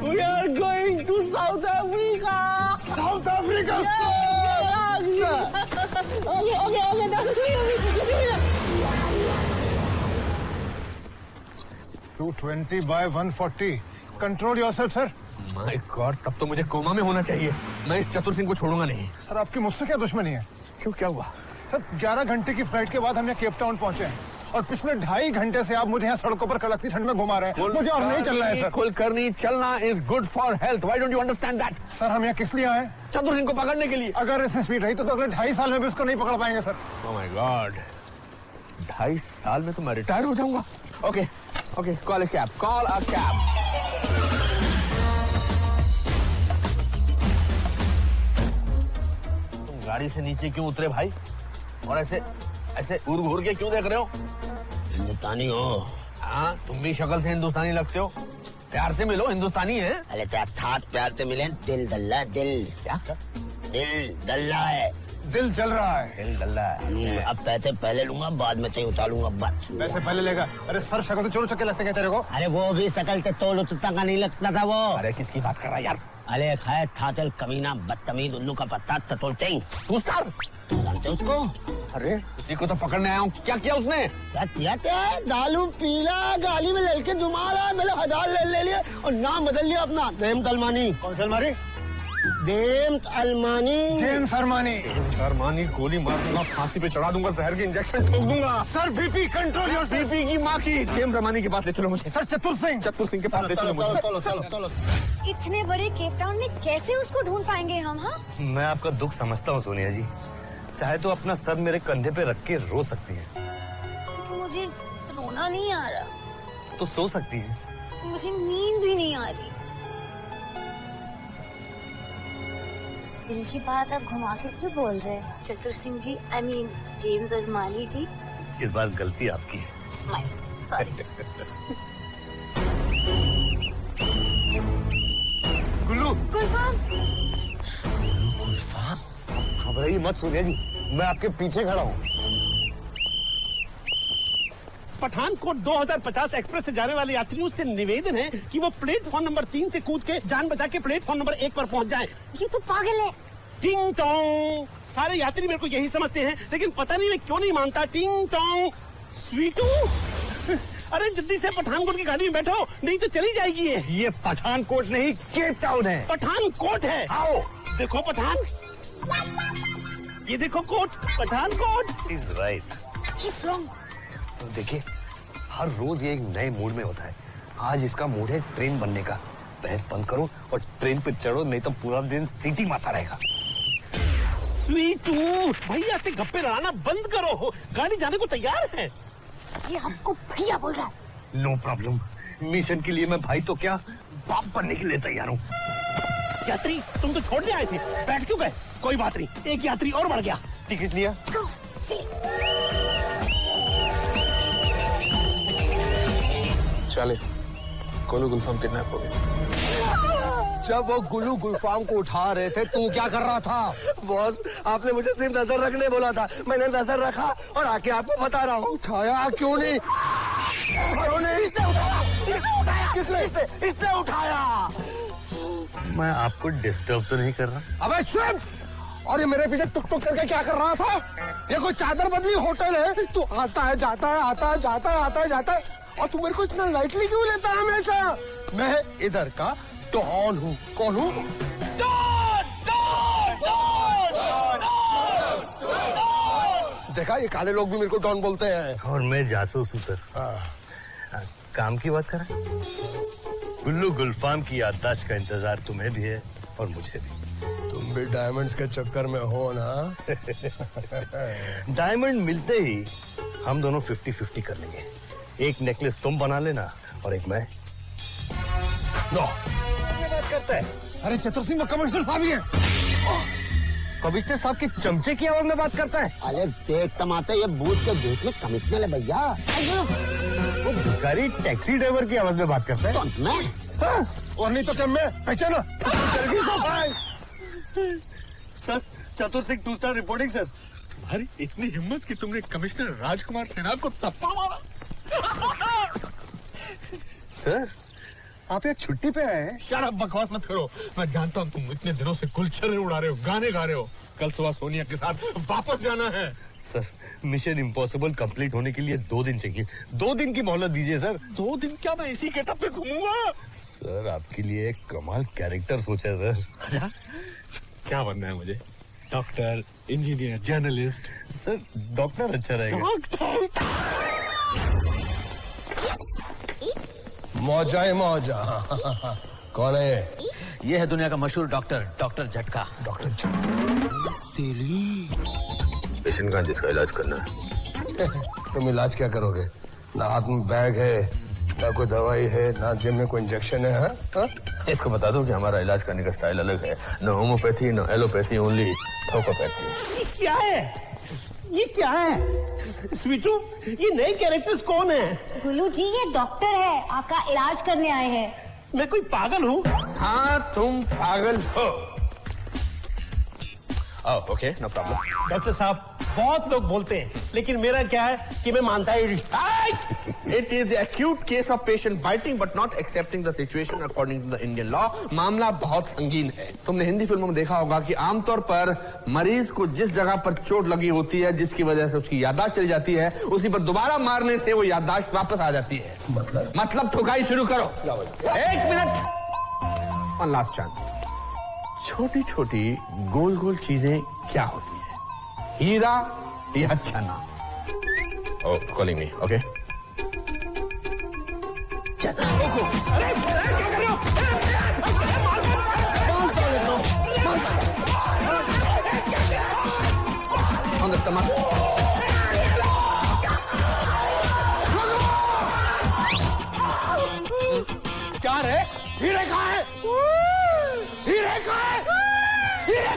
We are going to South Africa. South Africa, sir. Okay. 220 by 140. Control yourself, sir. My God, तब तो मुझे कोमा में होना चाहिए। मैं इस चतुर सिंह को छोड़ूंगा नहीं। सर आपकी मुझसे क्या दुश्मनी है? क्यों, क्या हुआ? सर 11 घंटे की फ्लाइट के बाद हम यहाँ केप टाउन पहुंचे हैं। और पिछले 2.5 घंटे से आप मुझे यहाँ सड़कों पर कड़कती ठंड में घुमा रहे हैं। मुझे और नहीं चलना है सर। खुलकर नहीं चलना is good for health. Why don't you understand that? Sir हम यहाँ किस लिए आए? चतुर सिंह को पकड़ने के लिए। अगर ऐसी स्पीड रही तो अगले 2.5 साल में भी उसको नहीं पकड़ पाएंगे सर। ओह माय गॉड, 2.5 साल में तो मैं रिटायर हो जाऊंगा। Okay okay, call a cab, call a cab. तुम गाड़ी से नीचे क्यों उतरे भाई? और ऐसे ऐसे घूर के क्यों देख रहे हो? हिंदुस्तानी हो? हाँ, तुम भी शक्ल से हिंदुस्तानी लगते हो। प्यार से मिलो, हिंदुस्तानी है। अरे था प्यार से मिले, दिल दल्ला, दिल क्या? दिल दल्ला है, दिल जल रहा है। दिल दल्ला है। अब पैसे पहले लूंगा, बाद में तेरे उतारूंगा। बस पैसे पहले लेगा? अरे सर शक्ल से चोर चक्के लगते हैं तेरे को। अरे वो भी शकल के तोल उतना का नहीं लगता था वो। अरे किसकी बात कर रहा है यार? अरे खाए था दिल कमीना, बदतमीज, उल्लू का पत्ता, ततोलते। तुम जानते उसको? अरे उसी को तो पकड़ने आया हूँ। क्या किया उसने? क्या दालू पीला, गाली में लड़के जुमाला, मेरे 1000 ले लिए और नाम बदल लिया अपना। Them Armani. कौन सा Armani? James Armani. James Armani. James Armani, गोली मार दूंगा, फांसी पे चढ़ा दूंगा, जहर के इंजेक्शन ठोक दूंगा। Sir BP control your BP की माँ की। जेम्स अरमानी के पास ले चलो मुझे। सर चतुर सिंह के पास ले चलो मुझे। चलो। इतने बड़े केप टाउन में कैसे उसको ढूंढ पाएंगे हम? हाँ, मैं आपका दुख समझता हूँ सोनिया जी। चाहे तो अपना सर मेरे कंधे पे रख के रो सकती है। मुझे रोना नहीं आ रहा। तो सो सकती है। मुझे नींद भी नहीं आ रही। दिल की बात आप घुमा के क्यों बोल रहे हैं चतुर Singh ji? I mean James Armani जी। इस बार गलती आपकी है। सॉरी। गुल्लू गुलफाम। घबराइए मत सोनिया जी, मैं आपके पीछे खड़ा हूँ। पठानकोट 2050 एक्सप्रेस से जाने वाले यात्रियों से निवेदन है कि वो प्लेटफॉर्म नंबर 3 से कूद के जान बचा के प्लेटफॉर्म नंबर 1 पर पहुंच जाएं। ये तो पागल है। टिंग टोंग। सारे यात्री मेरे को यही समझते हैं, लेकिन पता नहीं मैं क्यों नहीं मानता। टिंग टोंग स्वीटू। अरे जल्दी से पठानकोट की गाड़ी में बैठो, नहीं तो चली जाएगी ये पठानकोट नहीं, केप टाउन है। पठानकोट है। आओ देखो पठान, ये देखो कोट, पठानकोट। Is right. तो देखिए, हर रोज ये एक नए मूड में होता है। आज इसका मूड है ट्रेन बनने का। बहस बंद करो और ट्रेन पे चढ़ो, नहीं तो पूरा दिन सीटी मारता रहेगा। स्वीटू, भैया से गप्पे लड़ाना बंद करो, गाड़ी जाने को तैयार है। ये हमको भैया बोल रहा है। नो प्रॉब्लम, मिशन के लिए मैं भाई तो क्या, बाप बनने के लिए तैयार हूँ। यात्री तुम तो छोड़ने आए थे, बैठ क्यों गए? कोई बात नहीं, एक यात्री और बढ़ गया। टिकट लिया? चले, गोलू गुलफाम किडनैप हो गए। जब वो गुल्लू गुलफाम को उठा रहे थे तू क्या कर रहा था? बॉस, आपने मुझे सिर्फ नजर रखने बोला था, मैंने नजर रखा और आके आपको बता रहा हूँ। उठाया क्यों नहीं? क्यों नहीं? इसने उठाया। किसने? इसने उठाया। मैं आपको डिस्टर्ब तो नहीं कर रहा? अबे चुप! और ये मेरे पीछे टुक टुक करके क्या कर रहा था? ये कोई चादर बदली होटल है? तू आता है जाता है, आता है जाता है, आता है जाता है, और तू मेरे को इतना लाइटली क्यों लेता है हमेशा? मैं इधर का डॉन हूँ। कौन हूँ? देखा, ये काले लोग भी मेरे को डॉन बोलते हैं। और मैं जासूस हूँ सर। काम की बात करें? गुल्लू गुलफाम की याददाश्त का इंतजार तुम्हें भी है और मुझे भी। तुम भी डायमंड्स के चक्कर में हो ना? डायमंड मिलते ही हम दोनों 50-50 कर लेंगे। एक नेकलेस तुम बना लेना और एक मैं। नो, क्या बात करता है? अरे चतुर सिंह वो कमिश्नर साहब ही हैं। कमिश्नर साहब के चमचे की आवाज में बात करता है। अरे देख तमाते, ये बूथ के बीच में कमिश्नर है भैया। वो भिखारी टैक्सी ड्राइवर की आवाज में बात करता है। तो मैं? और नहीं तो क्या मैं? पहचाना? सर, चतुर सिंह 2 स्टार रिपोर्टिंग सर। तुम्हारी इतनी हिम्मत कि तुमने कमिश्नर राजकुमार सिन्हा को थप्पड़ मारा। सर, आप यहाँ छुट्टी पे आए हैं? शट अप, बकवास मत करो। मैं जानता हूँ तुम इतने दिनों से गुलछर्रे उड़ा रहे हो, गाने गा रहे हो। कल सुबह सोनिया के साथ वापस जाना है। सर, मिशन इम्पॉसिबल कंप्लीट होने के लिए 2 दिन चाहिए। 2 दिन की मोहलत दीजिए सर। 2 दिन क्या मैं इसी गेटअप पे घूमूंगा? सर, आपके लिए एक कमाल कैरेक्टर सोचा है सर। अच्छा, क्या बनना है मुझे? Doctor, engineer, journalist? Sir, doctor अच्छा रहेगा। डॉक्टर? मौजा ही मौजा। कौन है ये है दुनिया का मशहूर डॉक्टर झटका। डॉक्टर झटका तेरी पेशेंट का जिसका इलाज करना है। तुम इलाज क्या करोगे? ना हाथ में बैग है, ना कोई दवाई है, ना जिम में कोई इंजेक्शन है, हा? इसको बता दो कि हमारा इलाज करने का स्टाइल अलग है। न होम्योपैथी, न एलोपैथी, ओनली थोकोपैथी। ये क्या है? ये क्या है? स्वीटू, ये नए कैरेक्टर्स कौन है? गुल्लू जी, ये डॉक्टर है, आपका इलाज करने आए हैं। मैं कोई पागल हूँ? हाँ, तुम पागल हो। Okay, no problem. डॉक्टर साहब, बहुत लोग बोलते हैं, लेकिन मेरा क्या है कि मैं मानता ही नहीं। It is acute case of patient biting but not accepting the situation according to the Indian law. मामला बहुत संगीन है। तुमने हिंदी फिल्मों में देखा होगा कि आमतौर पर मरीज को जिस जगह पर चोट लगी होती है, जिसकी वजह से उसकी याददाश्त चली जाती है, उसी पर दोबारा मारने से वो याददाश्त वापस आ जाती है। मतलब ठुकाई शुरू करो। 1 मिनट, वन लास्ट चांस। छोटी छोटी गोल गोल चीजें क्या होती है? हीरा या चना? Calling me, okay? चना। अरे क्या कर रहे हो? On the stomach. क्या रे? हीरे कहाँ है? हीरे कहाँ है? हीरे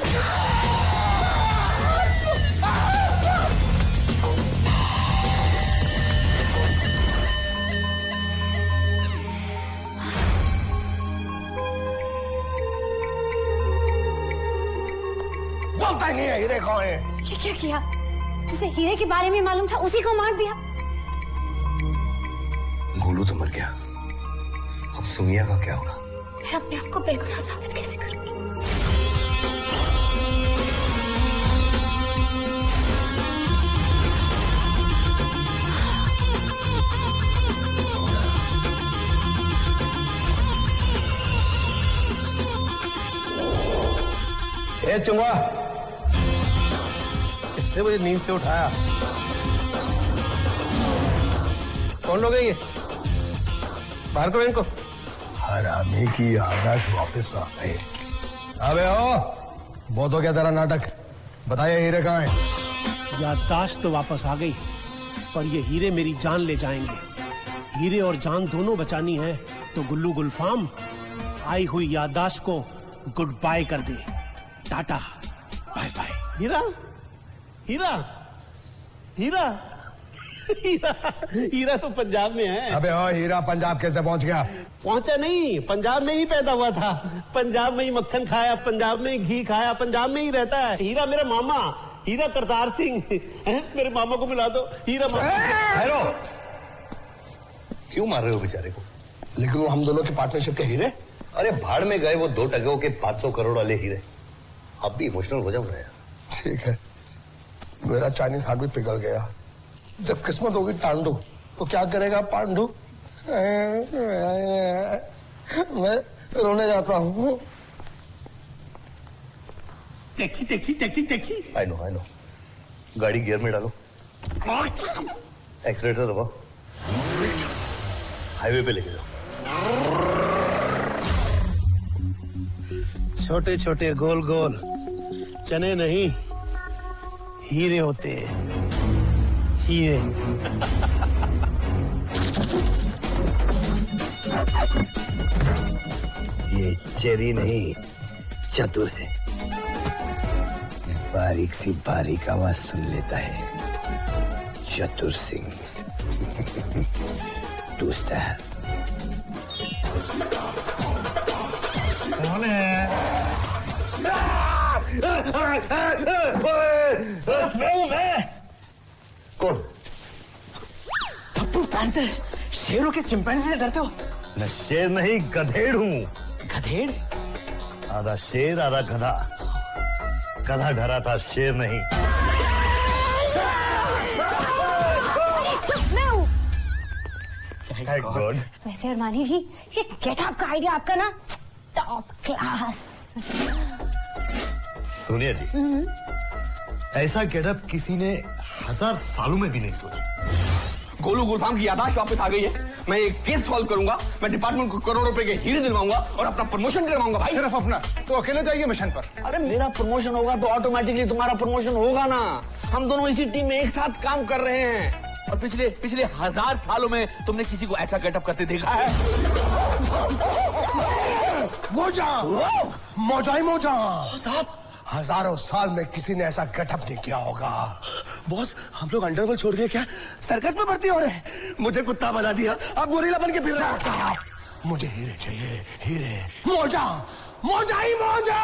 बोलता नहीं है हीरे कहाँ है? ये क्या किया? जिसे हीरे के बारे में मालूम था उसी को मार दिया। गोलू तो मर गया, अब सोनिया का क्या होगा? मैं अपने आप को बेगुनाह साबित कैसे करूं? ए चुंगा, इसने मुझे नींद से उठाया। कौन लोग है ये? बाहर करो इनको। हरामी की याददाश्त वापस आ गई। अबे ओ, बहुत हो गया तेरा नाटक। बताइए हीरे कहाँ है? याददाश्त तो वापस आ गई, पर ये हीरे मेरी जान ले जाएंगे। हीरे और जान दोनों बचानी है तो गुल्लू गुलफाम आई हुई याददाश्त को गुड बाय कर दे। टाटा, बाय बाय। हीरा, हीरा, हीरा, हीरा, हीरा तो पंजाब में है। अबे ओ, हीरा पंजाब कैसे पहुंच गया? पहुंचा नहीं, पंजाब में ही पैदा हुआ था, पंजाब में ही मक्खन खाया, पंजाब में ही घी खाया, पंजाब में ही रहता है। हीरा मेरा मामा, हीरा करतार सिंह। मेरे मामा को मिला दो। हीरा हेलो, क्यों मार रहे हो बेचारे को? लेकिन वो हम दोनों के पार्टनरशिप के हीरे। अरे भाड़ में गए वो 2 टगों के 500 करोड़ वाले हीरे। आप भी इमोशनल हो जाओ ना यार। ठीक है, मेरा चाइनीज हार्ट भी पिघल गया। जब किस्मत होगी टांडू तो क्या करेगा पांडू? मैं रोने जाता हूँ। Taxi taxi taxi taxi. I know. गाड़ी गियर में डालो, एक्सीलेटर दबाओ, हाईवे पे लेके जाओ। छोटे छोटे गोल गोल चने नहीं, हीरे होते हैं, हीरे। ये चेरी नहीं, चतुर है। बारीक सी बारीक आवाज सुन लेता है। चतुर सिंह। 2 स्टार। कौन है? कौन? टप्पू पैंथर, शेरों के चिंपैंजी से डरते हो? मैं शेर नहीं, गधेड़ हूँ। गधेड़? आधा शेर आधा गधा। गधा डरा था, शेर नहीं। Thank God. वैसे अरमानी जी, ये गेटअप का आइडिया आपका ना टॉप क्लास। सोनिया जी, ऐसा गेटअप किसी ने 1000 सालों में भी नहीं सोचा। गोलू गुलफाम की यादाश्त वापस आ गई है। मैं एक केस सॉल्व करूंगा, मैं डिपार्टमेंट को करोड़ों रुपए के हीरे दिलवाऊंगा और अपना प्रमोशन करवाऊंगा भाई। सिर्फ अपना? तो अकेले जाइए मिशन पर। अरे मेरा प्रमोशन होगा तो ऑटोमेटिकली तुम्हारा प्रमोशन होगा ना। हम दोनों इसी टीम में एक साथ काम कर रहे हैं। और पिछले 1000 सालों में तुमने किसी को ऐसा गेटअप करते देखा है? मोजा, मोजा ही मोजा साहब, हजारों साल में किसी ने ऐसा गेटअप नहीं किया होगा। बॉस, हम लोग अंडरवर्ल्ड छोड़ के क्या सर्कस में भर्ती हो रहे हैं? मुझे कुत्ता बना दिया, अब गोरिल्ला बन के फिर रहा है। मुझे हीरे चाहिए, हीरे। मोजा, मोजा ही मोजा।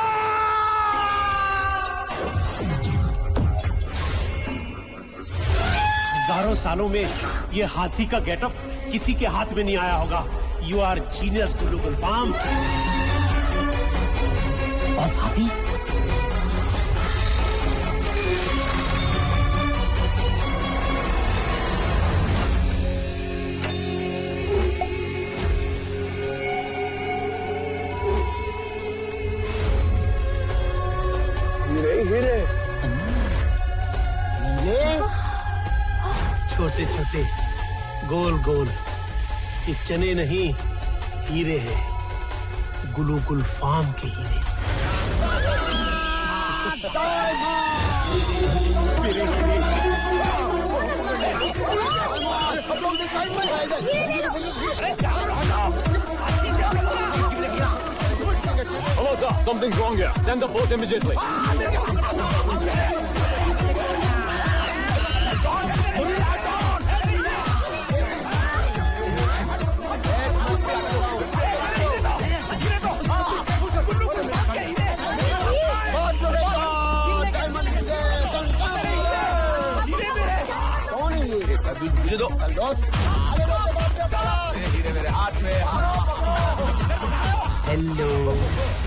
हजारों सालों में ये हाथी का गेटअप किसी के हाथ में नहीं आया होगा। यू आर जीनियस गुल्लू गुलफाम। बस हाथी? हीरे हीरे छोटे छोटे गोल गोल ये चने नहीं, हीरे हैं, गुलू गुलफाम के हीरे। Hello, sir. Something's wrong here. Send the force immediately. मुझे दो। मेरे हाथ में। हेलो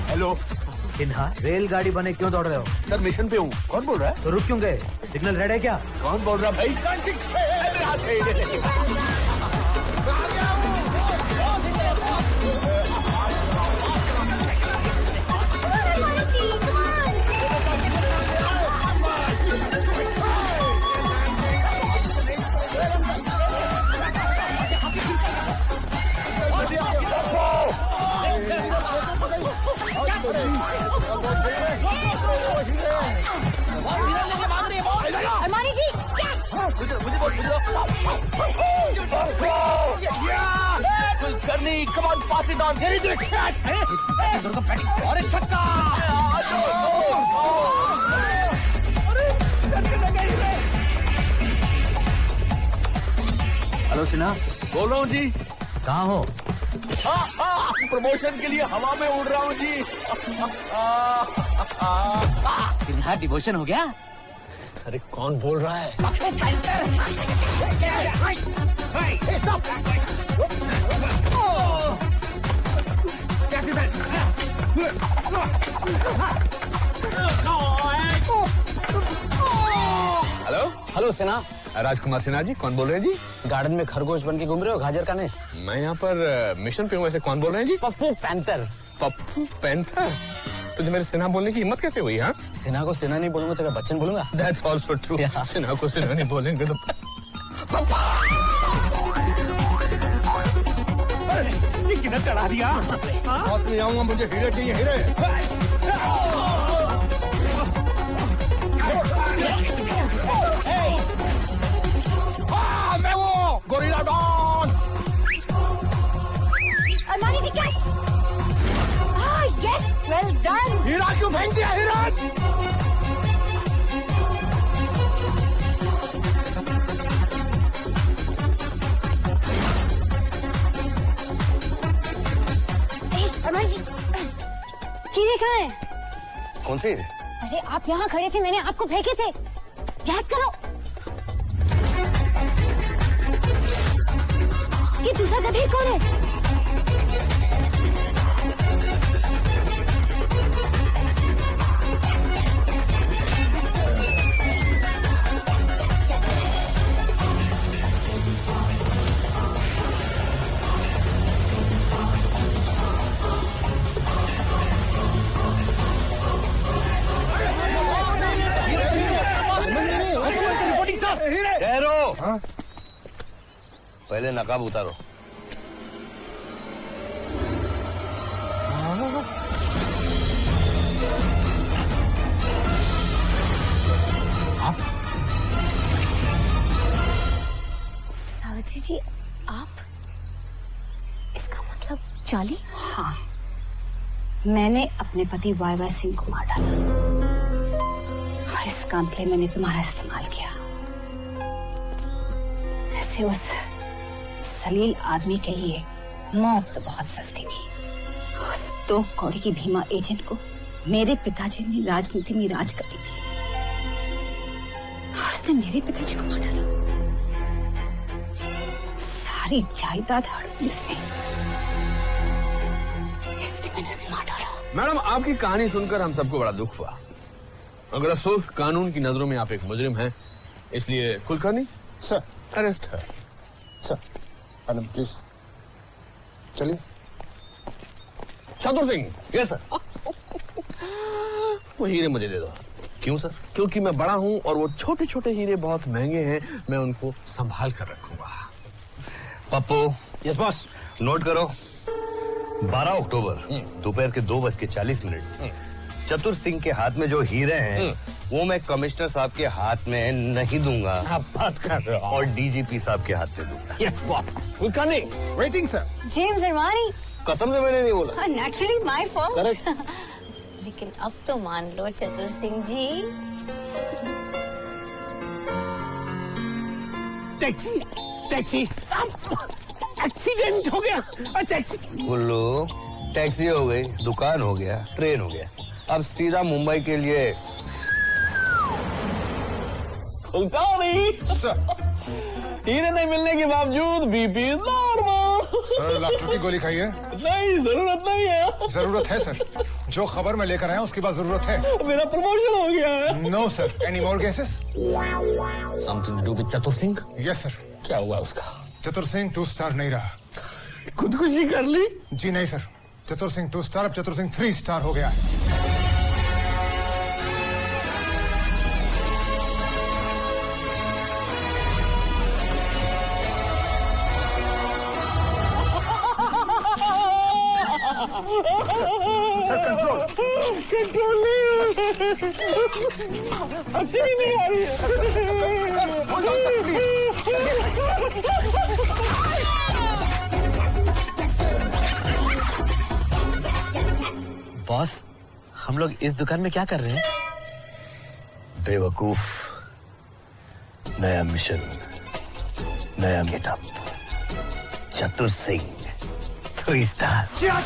हेलो सिन्हा, रेलगाड़ी बने क्यों दौड़ रहे हो? सर मिशन पे हूँ। कौन बोल रहा है? तो रुक क्यों गए? सिग्नल रेड है क्या? कौन बोल रहा भाई? अलमारी जी, करनी, come on, pass it on. और एक छक्का। हेलो सिन्हा, बोल रहा हूँ जी। कहाँ हो? प्रमोशन के लिए हवा में उड़ रहा हूँ जी। सिन्हा, डिवोशन हो गया? अरे कौन बोल रहा है? Hello hello Sinha. राजकुमार सिन्हा जी, कौन बोल रहे हैं जी? गार्डन में खरगोश बन के घूम रहे हो, गाजर का नहीं? मैं यहाँ पर मिशन पे हूँ। वैसे कौन बोल रहे हैं जी? पप्पू पैंथर। पप्पू पैंथर? तुझे मेरे सिन्हा बोलने की हिम्मत कैसे हुई? हाँ, सिन्हा को सिन्हा नहीं बोलूंगा तो क्या बच्चन बोलूंगा? That's also true. सिन्हा को सिन्हा नहीं बोलेंगे तो ये किधर चढ़ा दिया? हाथ नहीं आऊंगा, मुझे हीरे चाहिए, हीरे। मैं वो गोरिल्ला डॉन। अलमारी जी कैच। Yes, well done. हीरा क्यों फेंक दिया? हीरा अलमारी जी, हीरे कहाँ हैं? कौन सी? अरे आप यहाँ खड़े थे, मैंने आपको फेंके थे, याद करो। ये दूसरा गधे कौन है? पहले नकाब उतारो। सावित्री जी, आप? इसका मतलब चाली? हाँ, मैंने अपने पति वाई सिंह को मार डाला और इस काम के लिए मैंने तुम्हारा इस्तेमाल किया। वैसे उस सलील आदमी के लिए मौत तो बहुत सस्ती थी। उस 2 कौड़ी की भीमा एजेंट को मेरे पिताजी ने राजनीति में राज कर दी थी और उसने मेरे पिताजी को मार डाला। सारी जायदाद हड़प ली उसने, इसलिए मैंने उसे मार डाला। मैडम, आपकी कहानी सुनकर हम सबको बड़ा दुख हुआ, मगर अफसोस कानून की नजरों में आप एक मुजरिम हैं, इसलिए कुलकर्णी सर अरेस्ट है। सर मैडम प्लीज चलिए। चतुर सिंह। Yes sir. वो हीरे मुझे दे दो। क्यों सर? क्योंकि मैं बड़ा हूं और वो छोटे छोटे हीरे बहुत महंगे हैं, मैं उनको संभाल कर रखूंगा। पप्पू। Yes boss. नोट करो, 12 अक्टूबर दोपहर के 2:40 चतुर सिंह के हाथ में जो हीरे हैं वो मैं कमिश्नर साहब के हाथ में नहीं दूंगा। आप बात कर रहे हो? और डीजीपी साहब के हाथ में दूंगा। Yes boss. Kulkarni waiting sir. James Armani. कसम से मैंने नहीं बोला। Naturally my fault. करेक्ट। लेकिन अब तो मान लो चतुर Singh ji. Taxi taxi accident हो गया। टैक्सी गुल्लू, टैक्सी हो गई, दुकान हो गया, ट्रेन हो गया, अब सीधा मुंबई के लिए। हीरे नहीं मिलने के बावजूद बीपी नॉर्मल। सर डॉक्टर की गोली खाइए। नहीं, जरूरत नहीं है। जरूरत है सर, जो खबर मैं लेकर आया उसके बाद जरूरत है। मेरा प्रमोशन हो गया है। No sir. Any more cases? Something to do with Chatur Singh? Yes sir. क्या हुआ उसका? चतुर सिंह 2 स्टार नहीं रहा। खुदकुशी कर ली? जी नहीं सर, चतुर सिंह 2 स्टार अब चतुर सिंह 3 स्टार हो गया है। सर कंट्रोल अच्छी नहीं आ रही बॉस, हम लोग इस दुकान में क्या कर रहे हैं? बेवकूफ, नया मिशन, नया गेटअप, चतुर सिंह 3 स्टार।